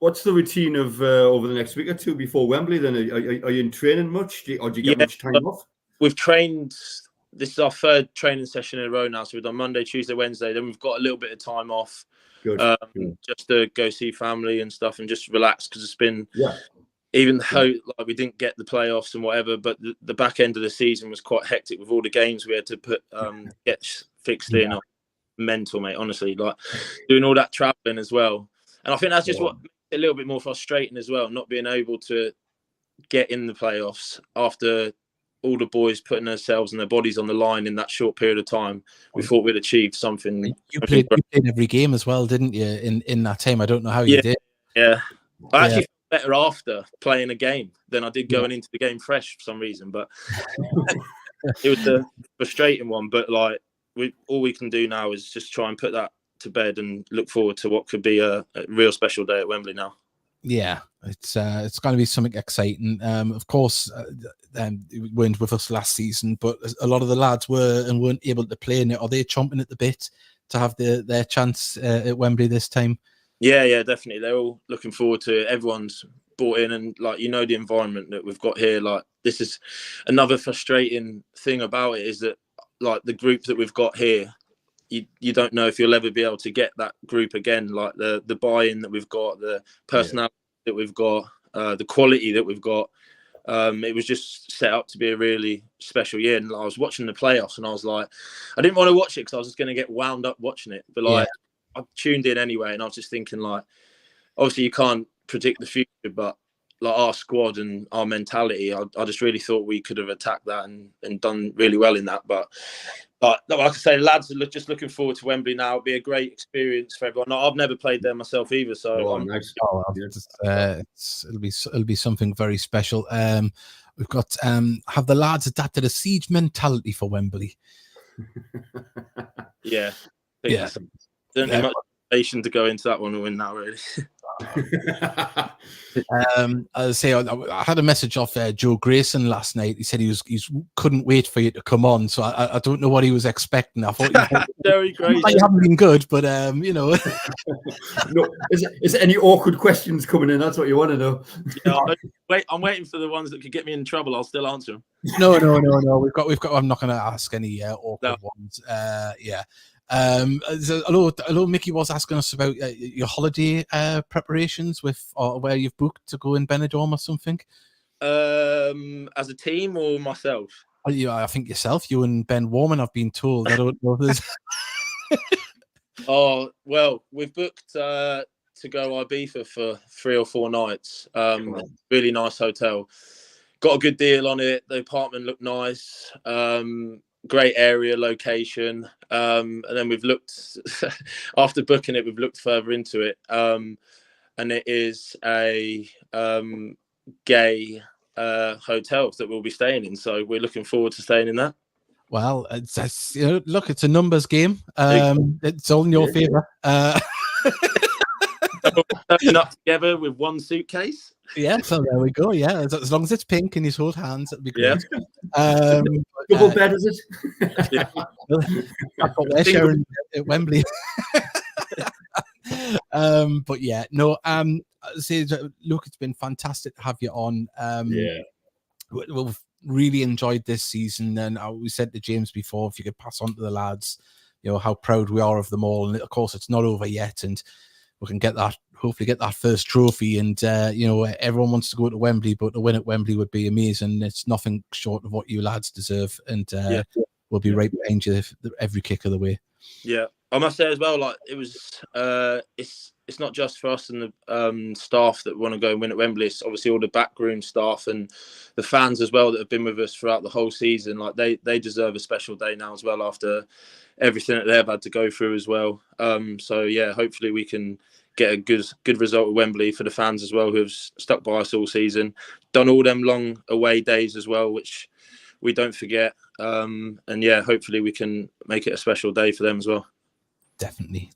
What's the routine of over the next week or two before Wembley? Then are you in training much, or do you get much time off? We've trained. This is our third training session in a row now. So we've done Monday, Tuesday, Wednesday. Then we've got a little bit of time off, just to go see family and stuff and just relax because it's been. Yeah. Even though we didn't get the playoffs and whatever, but the back end of the season was quite hectic with all the games we had to put get fixed in. Mental, mate. Honestly, like doing all that traveling as well, and I think that's just what makes it a little bit more frustrating as well, not being able to get in the playoffs after all the boys putting themselves and their bodies on the line in that short period of time. We thought we'd achieved something. You played every game as well, didn't you? In that time, I don't know how you did. Yeah, I actually. Better after playing a game than I did going into the game fresh for some reason, but it was a frustrating one. But like, all we can do now is just try and put that to bed and look forward to what could be a real special day at Wembley now. Yeah, it's going to be something exciting. Of course, they weren't with us last season, but a lot of the lads weren't able to play in it. Are they chomping at the bit to have their chance at Wembley this time? Yeah, definitely. They're all looking forward to it. Everyone's bought in, and like the environment that we've got here. Like this is another frustrating thing about it is that like the group that we've got here, you don't know if you'll ever be able to get that group again. Like the buy-in that we've got, the personality that we've got, the quality that we've got. It was just set up to be a really special year. And I was watching the playoffs, and I was like, I didn't want to watch it because I was just going to get wound up watching it, but like. I tuned in anyway, and I was just thinking, like, obviously you can't predict the future, but like our squad and our mentality, I just really thought we could have attacked that and done really well in that. But like I say, lads are just looking forward to Wembley now. It'll be a great experience for everyone. I've never played there myself either, so it'll be something very special. We've got have the lads adapted a siege mentality for Wembley? Yeah. Don't have much motivation to go into that one and win now, really. I say I had a message off Joe Grayson last night. He said he couldn't wait for you to come on. So I don't know what he was expecting. I thought Joey Grayson. You haven't been good, but No, is there any awkward questions coming in? That's what you want to know. I'm waiting for the ones that could get me in trouble. I'll still answer them. No. We've got. I'm not going to ask any awkward ones. Hello, Mickey was asking us about your holiday preparations or where you've booked to go in Benidorm or something. As a team or myself? I think yourself, you and Ben Warman, I've been told. I don't know if there's... Oh, well, we've booked to go Ibiza for 3 or 4 nights. Really nice hotel. Got a good deal on it. The apartment looked nice. Great area, location. And then we've looked, after booking it, we've looked further into it. And it is a gay hotel that we'll be staying in. So we're looking forward to staying in that. Well, look, it's a numbers game. It's all in your favour. Turning up together with one suitcase. Yeah, so there we go. Yeah, as long as it's pink and you hold hands, that'd be great. Double bed, is it? Yeah. That's what we're sharing at Wembley. But yeah, no. Say, look, it's been fantastic to have you on. We've really enjoyed this season, and we said to James before, if you could pass on to the lads, how proud we are of them all. And of course, it's not over yet, and we can hopefully get that first trophy. And everyone wants to go to Wembley, but to win at Wembley would be amazing. It's nothing short of what you lads deserve, and we'll be right behind you every kick of the way. Yeah, I must say as well, like it was, it's not just for us and the staff that want to go and win at Wembley. It's obviously all the backroom staff and the fans as well that have been with us throughout the whole season. Like they deserve a special day now as well after everything that they've had to go through as well. So yeah, hopefully we can get a good result at Wembley for the fans as well, who have stuck by us all season, done all them long away days as well, which we don't forget. And yeah, hopefully we can make it a special day for them as well. Definitely.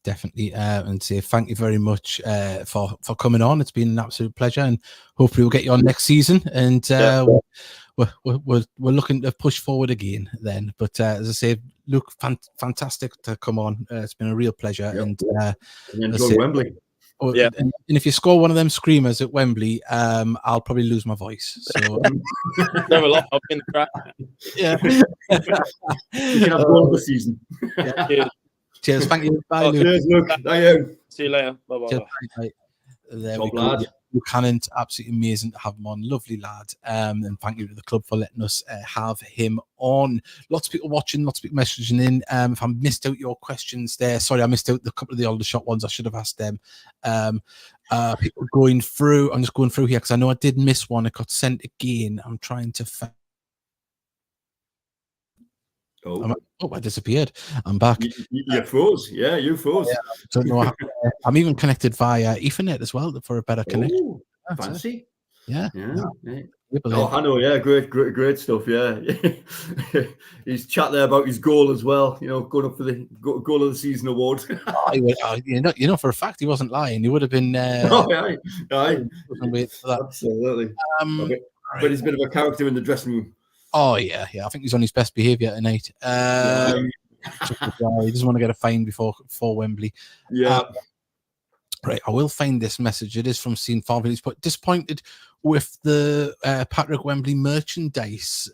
And say thank you very much for coming on. It's been an absolute pleasure, and hopefully we'll get you on next season. And we're looking to push forward again then. But as I say, Luke, fantastic to come on. It's been a real pleasure. And enjoy Wembley. And if you score one of them screamers at Wembley, I'll probably lose my voice. So never lost up in the crack. Yeah. You can have one of the season. Yeah. Cheers. Thank you. Bye, Luke. Cheers, Luke. Thank you. See you later. Bye. There we go. Luke Hannant, absolutely amazing to have him on. Lovely lad. And thank you to the club for letting us have him on. Lots of people watching, lots of people messaging in. If I missed out your questions there, sorry, I missed out a couple of the older shot ones. I should have asked them. People going through. I'm just going through here because I know I did miss one. It got sent again. I'm trying to find. I disappeared. I'm back. You froze. Yeah, you froze. Yeah, don't know. I'm even connected via Ethernet as well for a better connection. Fancy. Yeah. Oh, I know. Yeah, great stuff. Yeah. He's chat there about his goal as well. Going up for the goal of the season award. For a fact he wasn't lying. He would have been. Aye. Absolutely. But he's a bit of a character in the dressing room. Oh yeah. I think he's on his best behaviour tonight. He doesn't want to get a fine before Wembley. Yeah. Right, I will find this message. It is from Scene Farm. He's put disappointed with the Patrick Wembley merchandise.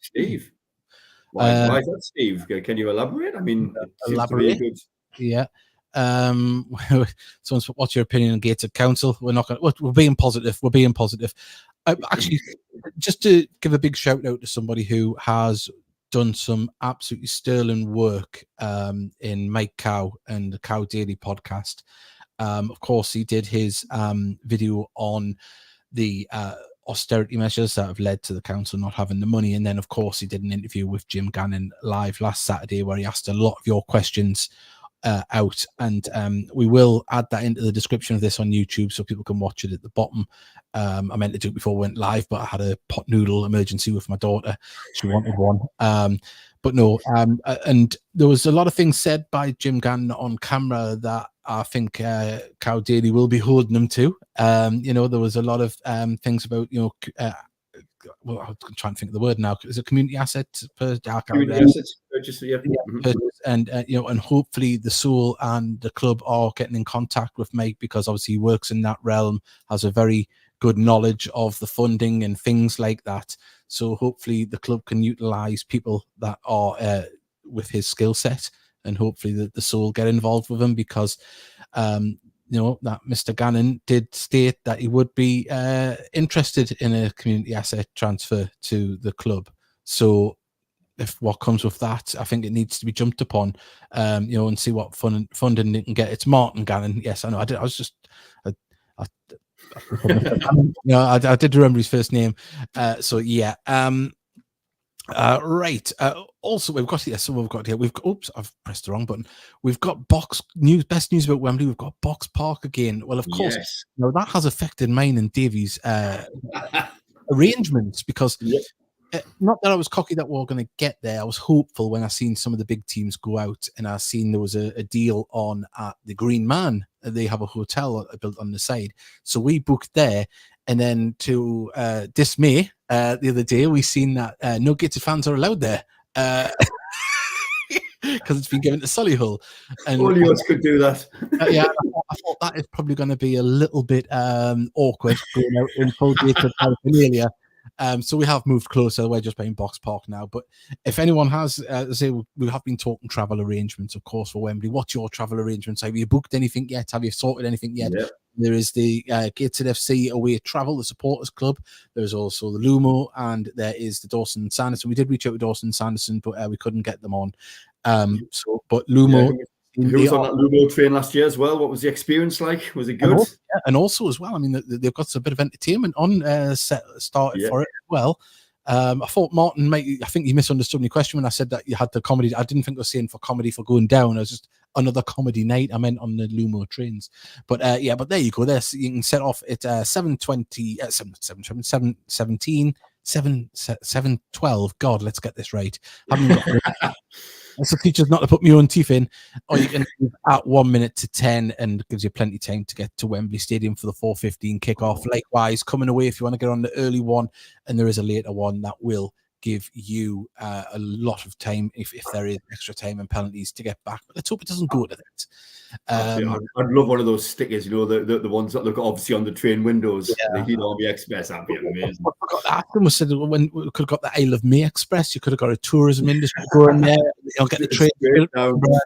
Steve. Why is that, Steve? Can you elaborate? I mean, elaborate. Yeah. Someone's put, what's your opinion on gated council? We're not going. We're being positive. Actually, just to give a big shout out to somebody who has done some absolutely sterling work in Mike Cow and the Cow Daily podcast. Of course, he did his video on the austerity measures that have led to the council not having the money. And then, of course, he did an interview with Jim Gannon live last Saturday where he asked a lot of your questions out, and we will add that into the description of this on YouTube so people can watch it at the bottom. I meant to do it before we went live, but I had a pot noodle emergency with my daughter. She wanted one. But no, and there was a lot of things said by Jim Gannon on camera that I think Cow Daily will be holding them to. There was a lot of things about, well, I'm trying to think of the word now. Is it community assets? Community assets purchase, yeah. And and hopefully the Soul and the club are getting in contact with Mike, because obviously he works in that realm, has a very good knowledge of the funding and things like that. So hopefully the club can utilize people that are with his skill set, and hopefully the Soul get involved with him, because that Mr. Gannon did state that he would be interested in a community asset transfer to the club. So if what comes with that, I think it needs to be jumped upon, and see what funding it can get. It's Martin Gannon. Yes, I know. I did remember his first name. So yeah. Right. Also, we've got here. Oops, I've pressed the wrong button. We've got box news. Best news about Wembley. We've got Box Park again. Well, of course, yes. That has affected mine and Davies' arrangements, because not that I was cocky that we were going to get there. I was hopeful when I seen some of the big teams go out, and I seen there was a deal on at the Green Man they have a hotel built on the side. So we booked there. And then to dismay, the other day, we seen that no Gateshead fans are allowed there. Because it's been given to Solihull. And only us could do that. yeah, I thought that is probably going to be a little bit awkward going out in full Gateshead paraphernalia. So we have moved closer. We're just playing Box Park now. But if anyone has, say we have been talking travel arrangements, of course, for Wembley. What's your travel arrangements? Have you booked anything yet? Have you sorted anything yet? Yep. There is the Gateshead FC away travel, the supporters club. There's also the Lumo, and there is the Dawson and Sanderson. We did reach out to Dawson and Sanderson, but we couldn't get them on. But Lumo. Yeah, who was on that Lumo train last year as well? What was the experience like? Was it good? And also as well, I mean, they've got a bit of entertainment on started for it as well. I thought Martin, I think you misunderstood my question when I said that you had the comedy. I didn't think I was saying for comedy for going down. It was just another comedy night. I meant on the Lumo trains. But but there you go. There you can set off at 7:20, 7:12. God, let's get this right. That's the features not to put my own teeth in, or you can leave at 1 minute to 10, and it gives you plenty of time to get to Wembley Stadium for the 4:15 kickoff. Likewise, coming away if you want to get on the early one, and there is a later one that will give you a lot of time if there is extra time and penalties to get back. But let's hope it doesn't go to that. I'd love one of those stickers, the ones that look obviously on the train windows. The Heat Army Express, that'd be amazing. I forgot that. I almost said when we could have got the Isle of May Express, you could have got a tourism industry going there. Get the train,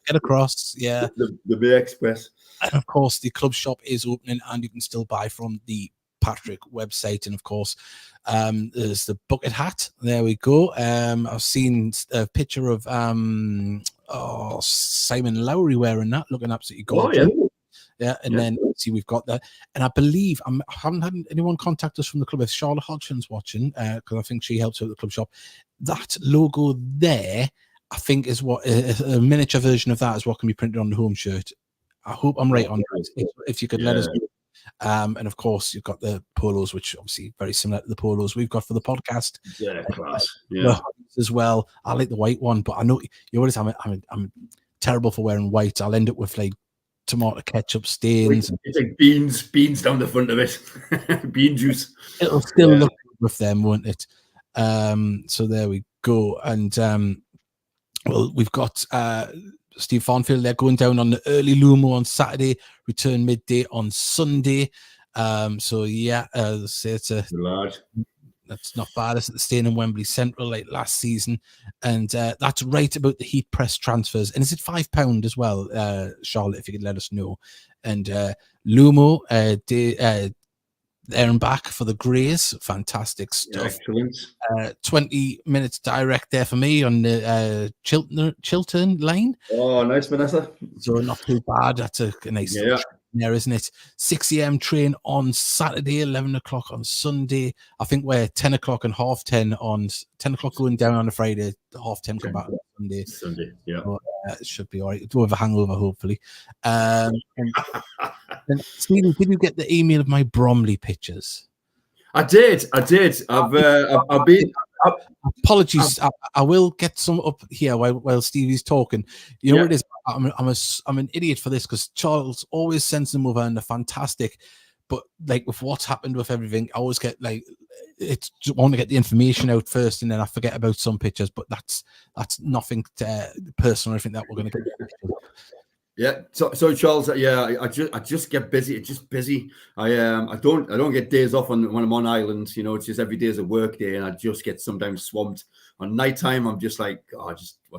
get across. Yeah, the May Express. And of course, the club shop is opening, and you can still buy from the Patrick website. And of course, there's the bucket hat. There we go. I've seen a picture of Simon Lowry wearing that, looking absolutely gorgeous. Yeah, and then see we've got that, and I believe I haven't had anyone contact us from the club. If Charlotte Hodgson's watching, because I think she helps out at the club shop. That logo there, I think, is what a miniature version of that is what can be printed on the home shirt. I hope I'm right on that. If you could let us know. And of course, you've got the polos, which obviously very similar to the polos we've got for the podcast. Yeah, class. As well. I like the white one, but I know you always. I'm terrible for wearing white. I'll end up with like tomato ketchup stains. It's like beans down the front of it. Bean juice. It'll still look good with them, won't it? So there we go. And well, we've got Steve Farnfield, they're going down on the early Lumo on Saturday, return midday on Sunday. So yeah, say that's not bad. It's staying in Wembley Central like last season, and that's right about the Heat press transfers. And is it £5 as well, Charlotte? If you could let us know. And Lumo, there and back for the Greys, fantastic stuff. Excellent. 20 minutes direct there for me on the Chiltern line. Oh, nice, Vanessa. So not too bad. That's a nice there, isn't it? 6 a.m. train on Saturday, 11 o'clock on Sunday. I think we're 10 o'clock and 10:30 on 10 o'clock going down on a Friday, 10:30 come back on Sunday. Yeah. So, it should be all right. Do have a hangover, hopefully. And Stephen, did you get the email of my Bromley pictures? I did. I've been. Apologies. I will get some up here while Stevie's talking. You know what it is? I'm an idiot for this because Charles always sends them over and they're fantastic. But like with what's happened with everything, I always get like it's just want to get the information out first, and then I forget about some pictures. But that's nothing personal. I think that we're going to get. Yeah, so Charles, I just get busy. It's just busy. I don't get days off when I'm on island. You know, it's just every day is a work day, and I just get sometimes swamped. On nighttime, I'm just like,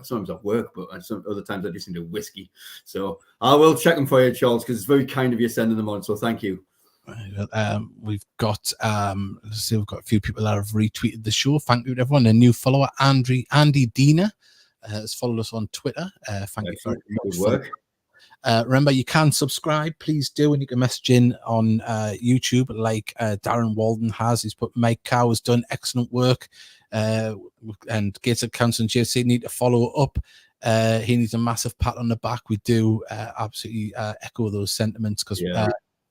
sometimes I work, but other times I just need a whiskey. So I will check them for you, Charles, because it's very kind of you sending them on. So thank you. We've got let's see, we've got a few people that have retweeted the show. Thank you to everyone. A new follower, Andy Dina, has followed us on Twitter. Thank you for good work. Remember, you can subscribe, please do, and you can message in on YouTube like Darren Walden has. He's put Mike Cow has done excellent work, and Gateshead Council and GFC need to follow up. He needs a massive pat on the back. We do absolutely echo those sentiments because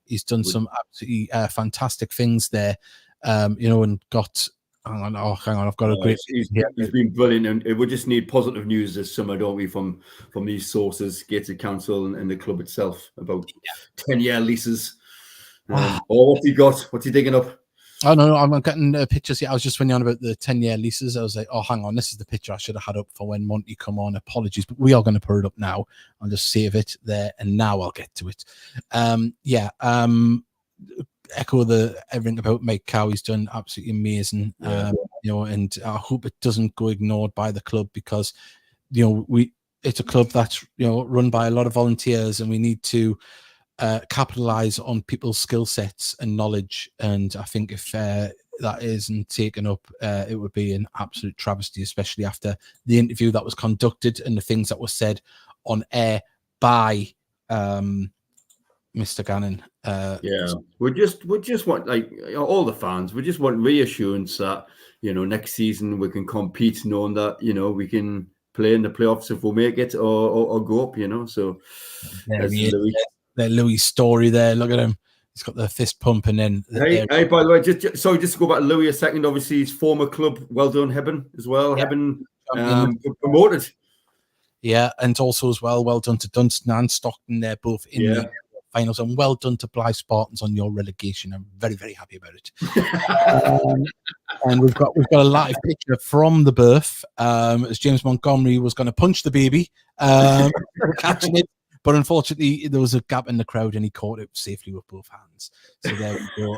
he's done some absolutely fantastic things there, and got Hang on, I've got a great. He's been brilliant, and we just need positive news this summer, don't we, from these sources, Gated Council and the club itself, about 10-year leases. What's he got? What's he digging up? Oh no, I'm getting pictures here. I was just when on about the 10-year leases. I was like, oh, hang on, this is the picture I should have had up for when Monty come on. Apologies, but we are going to put it up now. I'll just save it there, and now I'll get to it. Echo everything about Mike Cow. He's done absolutely amazing. And I hope it doesn't go ignored by the club, because it's a club that's run by a lot of volunteers, and we need to capitalize on people's skill sets and knowledge. And I think if that isn't taken up, it would be an absolute travesty, especially after the interview that was conducted and the things that were said on air by Mr. Gannon. We just want, like, all the fans, we just want reassurance that next season we can compete, knowing that we can play in the playoffs if we make it, or go up. So Louis' story there. Look at him. He's got the fist pump, and then hey, by the way, just to go back to Louis a second. Obviously, his former club, well done, Hebben, as well. Yeah. Hebben promoted. Yeah, and also as well done to Dunstan and Stockton. They're both in the finals, and well done to Blythe Spartans on your relegation. I'm very, very happy about it. And we've got a live picture from the birth, as James Montgomery was going to punch the baby, catching it. But unfortunately, there was a gap in the crowd, and he caught it safely with both hands. So there we go.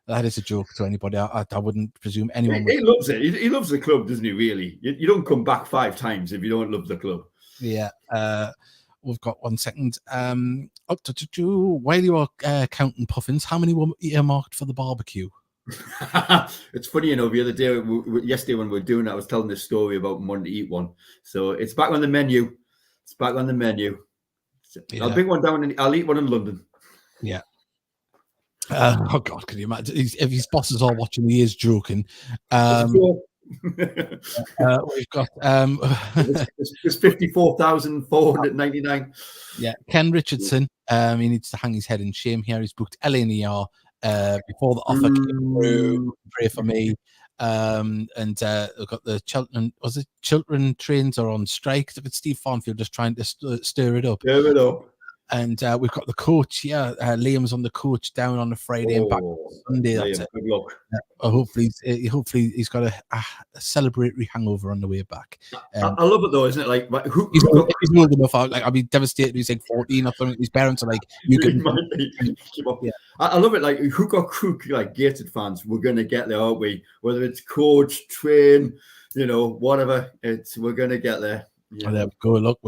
That is a joke to anybody. I wouldn't presume anyone would. He loves it. He loves the club, doesn't he, really? You don't come back 5 times if you don't love the club. Yeah. We've got 1 second. While you are counting puffins, how many were earmarked for the barbecue? It's funny, the other day, yesterday when we were doing it, I was telling this story about wanting to eat one. So it's back on the menu. I'll bring one down, and I'll eat one in London. Yeah. Oh God, can you imagine if his bosses are watching? He is joking. We've got it's 54,499. Yeah, Ken Richardson. He needs to hang his head in shame here. He's booked LNER before the offer came through. Pray for me. And we've got the Chiltern trains are on strike. If it's Steve Farnfield just trying to stir it up. And we've got the coach. Liam's on the coach down on the Friday and back on Sunday. That's it. Good luck. Hopefully he's got a celebratory hangover on the way back. I love it though, isn't it? Like, he's old enough. I'd be devastated. He's like 14 or something. His parents are like, "You can." Yeah. I love it. Like, who got crook? Like, Gated fans, we're gonna get there, aren't we? Whether it's coach, train, whatever. We're gonna get there. Yeah. There we go. Look,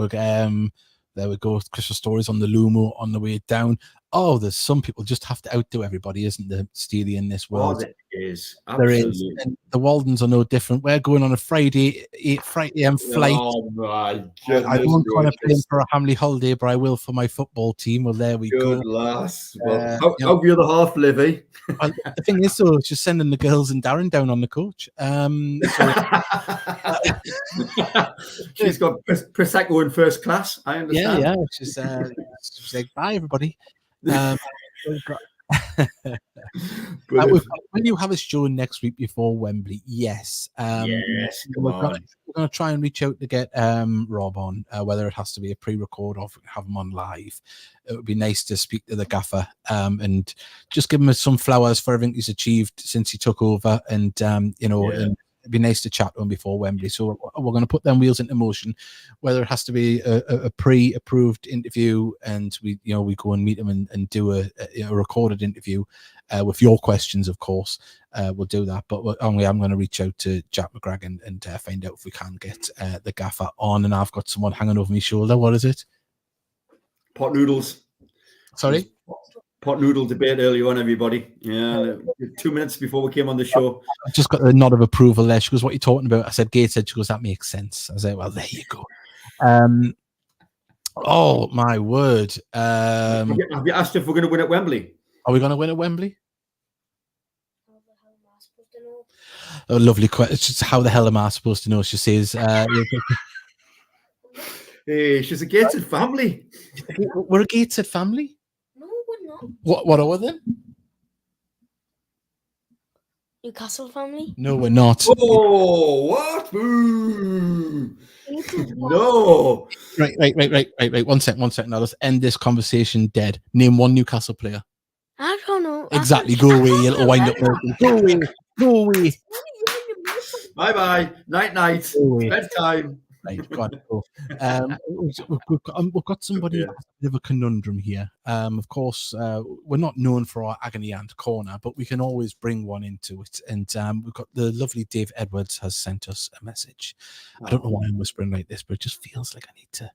there we go. Christmas stories on the Lumo on the way down. Oh, there's some people just have to outdo everybody, isn't there, Steely, in this world? Oh, there is. Absolutely. There is. And the Waldens are no different. We're going on a Friday AM flight. Oh, my goodness. I don't want to play for a Hamley holiday, but I will for my football team. Well, there we go. Good lass. Well, how's the other half, Livy? The thing is, though, it's just sending the girls and Darren down on the coach. She's got Prosecco in first class, I understand. Yeah. She's like, bye, everybody. Will you have a show next week before Wembley? Yes. Yes. We're going to try and reach out to get Rob on, whether it has to be a pre-record or have him on live. It would be nice to speak to the gaffer and just give him some flowers for everything he's achieved since he took over, and and it'd be nice to chat to him before Wembley. So we're going to put them wheels into motion, whether it has to be a pre-approved interview and we go and meet him and do a recorded interview with your questions, of course. We'll do that. But I'm going to reach out to Jack McGregor and find out if we can get the gaffer on. And I've got someone hanging over my shoulder. What is it? Pot noodles. Sorry? Pot noodle debate earlier on, everybody. Yeah, 2 minutes before we came on the show. I just got a nod of approval there. She goes, "What are you talking about?" I said, "Gated." She goes, "That makes sense." I said, "Well, there you go." Oh my word! Have you asked if we're going to win at Wembley? Are we going to win at Wembley? A lovely question. It's just, how the hell am I supposed to know? She says, "Hey, she's a Gated family." We're a Gated family. No, we're not. What are we then? Newcastle family? No, we're not. Oh, what? Ooh. No. Right. One second. Now let's end this conversation dead. Name one Newcastle player. I don't know. Exactly. Go away, you little wind up. Go away. Go away. Bye. Night. Go away. Bedtime. Right, go on. Go. We've got somebody Yeah. a bit of a conundrum here. Of course, we're not known for our agony aunt corner, but we can always bring one into it. And we've got the lovely Dave Edwards has sent us a message. I don't know why I'm whispering like this, but it just feels like I need to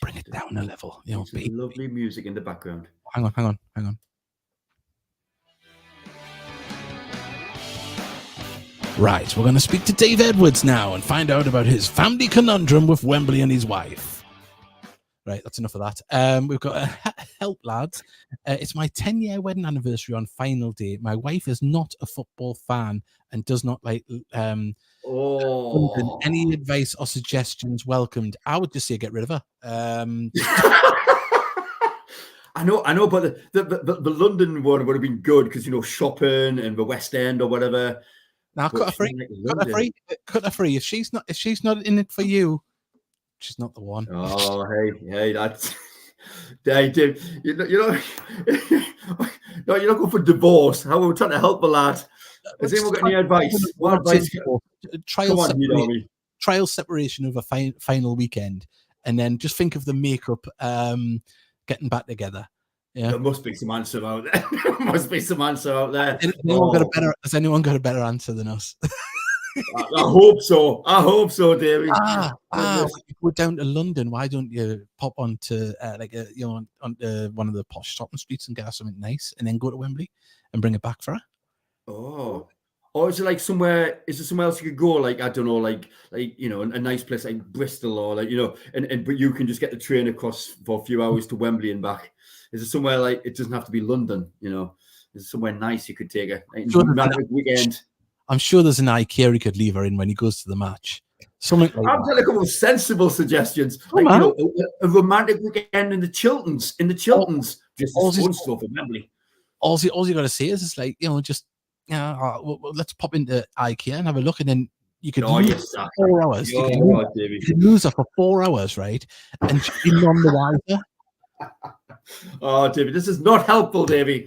bring it down a level. You know, Some lovely music in the background. Hang on. Right, we're going to speak to Dave Edwards now and find out about his family conundrum with Wembley and his wife. Right, that's enough of that. We've got help, lads. It's my 10-year wedding anniversary on final day. My wife is not a football fan and does not like London. Any advice or suggestions welcomed? I would just say get rid of her. I know, but the London one would have been good because, you know, shopping and the West End or whatever. Now cut her free. If she's not in it for you, she's not the one. Oh, hey, that's Dave. You know, no, you're not going for divorce. How are we trying to help the lad? Has anyone got any advice? What advice? Trial separation of a final weekend, and then just think of the makeup getting back together. Yeah. There must be some answer out there. Has anyone got a better answer than us? I hope so, David. We're down to London. Why don't you pop onto onto one of the posh shopping streets and get us something nice, and then go to Wembley and bring it back for her? Oh, or is it like somewhere? Is there somewhere else you could go? Like, I don't know, like you know, a nice place like Bristol, or like, you know, and but you can just get the train across for a few hours to Wembley and back. Is it somewhere like, it doesn't have to be London, you know? Is it somewhere nice you could take a weekend? I'm sure there's an IKEA he could leave her in when he goes to the match. Something like I'm trying to come up with sensible suggestions, like, you know, a romantic weekend in the Chilterns. Just fun stuff in Wembley. All you got to say is, it's like, you know, just let's pop into IKEA and have a look, and then you could lose 4 hours. You could lose her for 4 hours, right? And she'd be none the wiser. Oh, David, this is not helpful, Davey.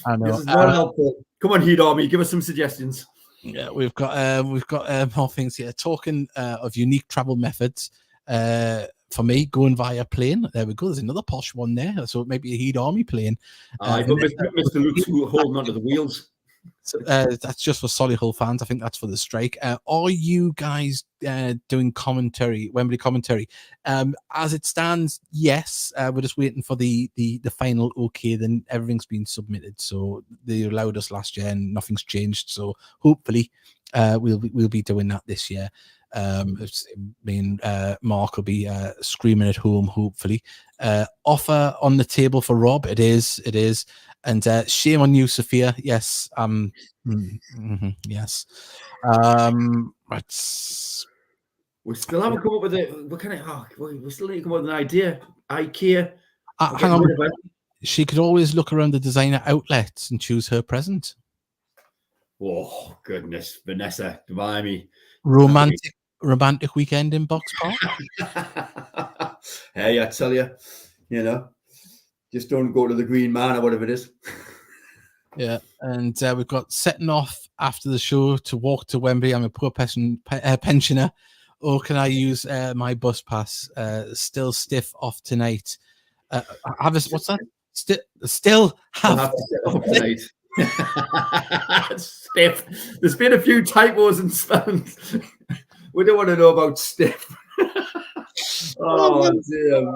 I know. This is not helpful. Come on, Heat Army, give us some suggestions. Yeah, we've got more things here. Talking of unique travel methods. For me, going via plane. There we go. There's another posh one there. So maybe a Heat Army plane. But Mr. Luke's holding onto the wheels. So, that's just for Solihull fans. I think that's for the strike. Are you guys doing commentary, Wembley commentary? As it stands, yes. We're just waiting for the final okay. Then everything's been submitted. So they allowed us last year, and nothing's changed. So hopefully, we'll be doing that this year. Me and Mark will be screaming at home. Hopefully, offer on the table for Rob. It is. And shame on you, Sophia. Yes. Yes. We still haven't come up with it. We still need to come up with an idea. IKEA. Hang on. She could always look around the designer outlets and choose her present. Oh goodness, Vanessa, remind me. Romantic weekend in Box Park. Hey, I tell you, you know. Just don't go to the Green Man or whatever it is. Yeah, and we've got setting off after the show to walk to Wembley. I'm a poor pensioner. Or can I use my bus pass? Still stiff off tonight. What's that? Still have to set off tonight. Stiff. There's been a few typos and spellings. We don't want to know about stiff. Oh dear.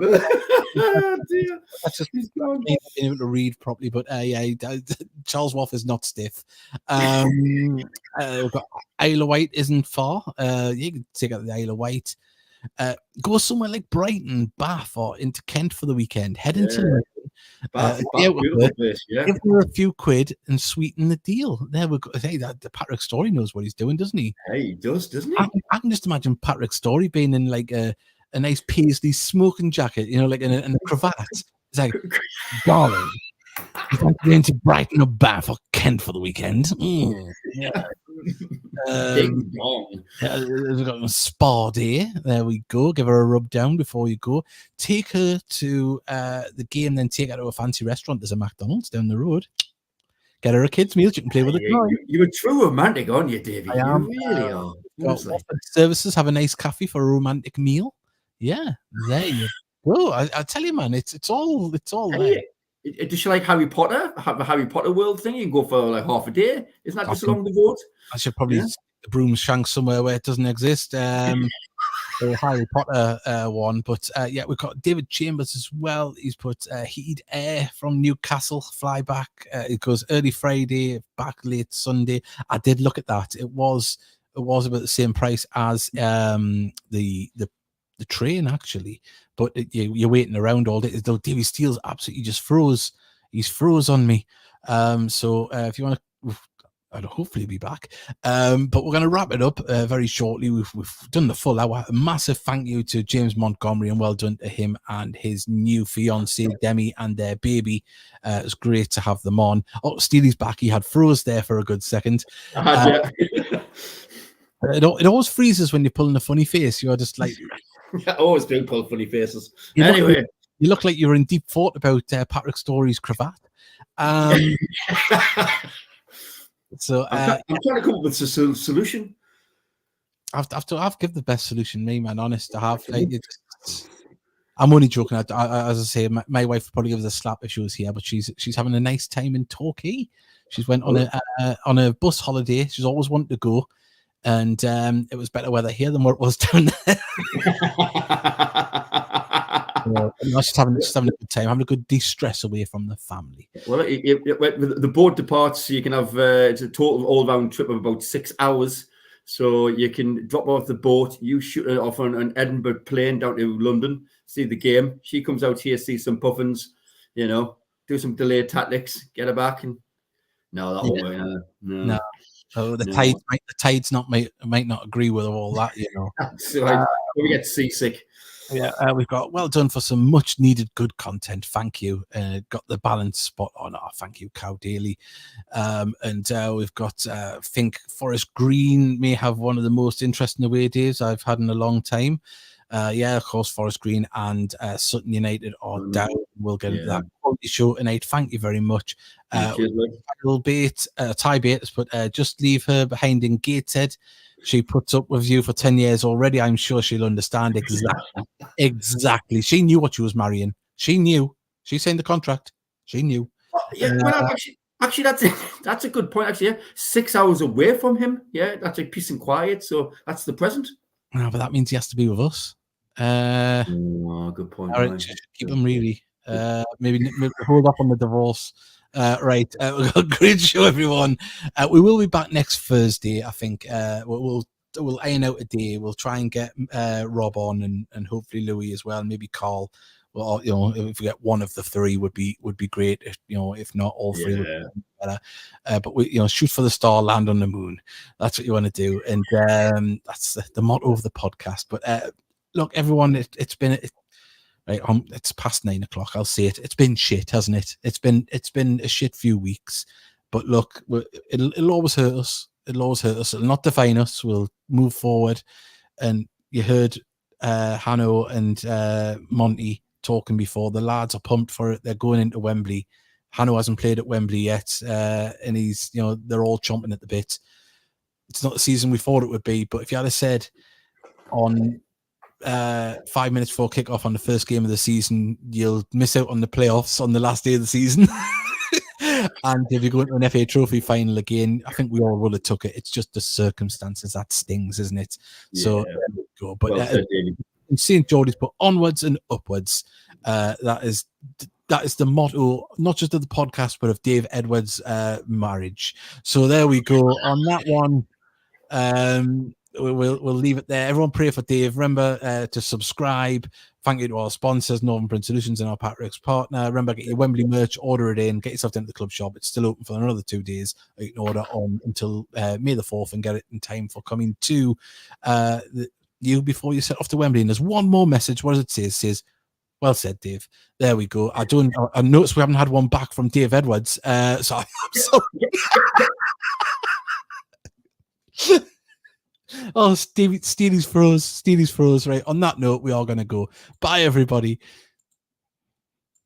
That's just being able to read properly, but Charles Wolfe is not stiff. We've got Isle of Wight isn't far. You can take out the Isle of Wight. Go somewhere like Brighton, Bath, or into Kent for the weekend. Head into London. Give her a few quid and sweeten the deal. There we go. Hey, Patrick Story knows what he's doing, doesn't he? Hey, he does, doesn't he? I can just imagine Patrick Story being in like a nice paisley smoking jacket, you know, like in a cravat. It's like, darling, you want to go into Brighton or Bath or Kent for the weekend? Yeah. Ding dong. We've got a spa day. There we go. Give her a rub down before you go. Take her to the game, then take her to a fancy restaurant. There's a McDonald's down the road. Get her a kid's meal. You can play with it. You're a true romantic, aren't you, Davey? I am. You really are. Services, have a nice coffee for a romantic meal. Yeah, there you go. I tell you, man, it's all there. Does she like Harry Potter? Have a Harry Potter world thing? You can go for like half a day. Isn't that just along the road? I should probably the broom shank somewhere where it doesn't exist. The Harry Potter one, but yeah, we've got David Chambers as well. He's put heated air from Newcastle, fly back. It goes early Friday, back late Sunday. I did look at that. It was about the same price as the train actually, but you're waiting around all day. Though Davey Steele's absolutely just froze. He's froze on me. So if you want to. I'll hopefully be back. But we're going to wrap it up very shortly. We've done the full hour. A massive thank you to James Montgomery and well done to him and his new fiancée, Demi, and their baby. It's great to have them on. Oh, Steely's back. He had froze there for a good second. It always freezes when you're pulling a funny face. You're just like... I always do pull funny faces. You look like you're in deep thought about Patrick Story's cravat. So I'm trying to come up with a solution. I've given the best solution, me man. Honest, I have. I'm only joking. As I say, my wife would probably give us a slap if she was here, but she's having a nice time in Torquay. She's went on a bus holiday. She's always wanted to go, and it was better weather here than what it was down there. Just having a good time, having a good de-stress away from the family. Well, the boat departs, so you can have it's a total all-round trip of about 6 hours. So you can drop off the boat, you shoot it off on an Edinburgh plane down to London, see the game. She comes out here, see some puffins, do some delayed tactics, get her back, and no, that won't work. No. So the tides might not agree with all that, So we get seasick. Yeah, we've got well done for some much needed good content. Thank you. Got the balance spot on. Oh, thank you, Cow Daily. And we've got think Forest Green may have one of the most interesting away days I've had in a long time. Of course, Forest Green and Sutton United are down. We'll get into that quality show tonight. Thank you very much. Tie bait has put just leave her behind in Gateshead. She puts up with you for 10 years already. I'm sure she'll understand exactly. She knew what she was marrying. She knew. She signed the contract. She knew. Actually, that's a good point. Actually, 6 hours away from him. Yeah, that's like peace and quiet. So that's the present. No, but that means he has to be with us. Good point. All right, keep him really. Maybe hold up on the divorce. Right, we've got a great show, everyone. We will be back next Thursday, I think. We'll iron out a day. We'll try and get Rob on and hopefully Louis as well, maybe Carl. Well, if we get one of the three would be great. If not all three would be better. But we, shoot for the star, land on the moon. That's what you want to do, and that's the motto of the podcast. But look, everyone, it's been. Right, it's past 9 o'clock. I'll say it. It's been shit, hasn't it? It's been a shit few weeks. But look, it'll always hurt us. It'll not define us. We'll move forward. And you heard Hanno and Monty talking before. The lads are pumped for it. They're going into Wembley. Hanno hasn't played at Wembley yet, and he's they're all chomping at the bit. It's not the season we thought it would be. But if you had said on 5 minutes before kickoff on the first game of the season, you'll miss out on the playoffs on the last day of the season. And if you go into an FA Trophy final again, I think we all would have took it. It's just the circumstances that stings, isn't it? Yeah. So there we go. But St. Geordie's put onwards and upwards. That is the motto, not just of the podcast, but of Dave Edwards' marriage. So there we go. On that one, we'll leave it there. Everyone pray for Dave. Remember to subscribe. Thank you to our sponsors, Northern Print Solutions and our Patrick's partner. Remember, get your Wembley merch, order it in, get yourself down to the club shop. It's still open for another 2 days. You can order on until May the 4th and get it in time for coming to you before you set off to Wembley. And there's one more message. What does it say? It says, well said, Dave. There we go. I noticed we haven't had one back from Dave Edwards. So I'm sorry. Oh, Steely's froze. Steely's froze. Right. On that note, we are going to go. Bye, everybody.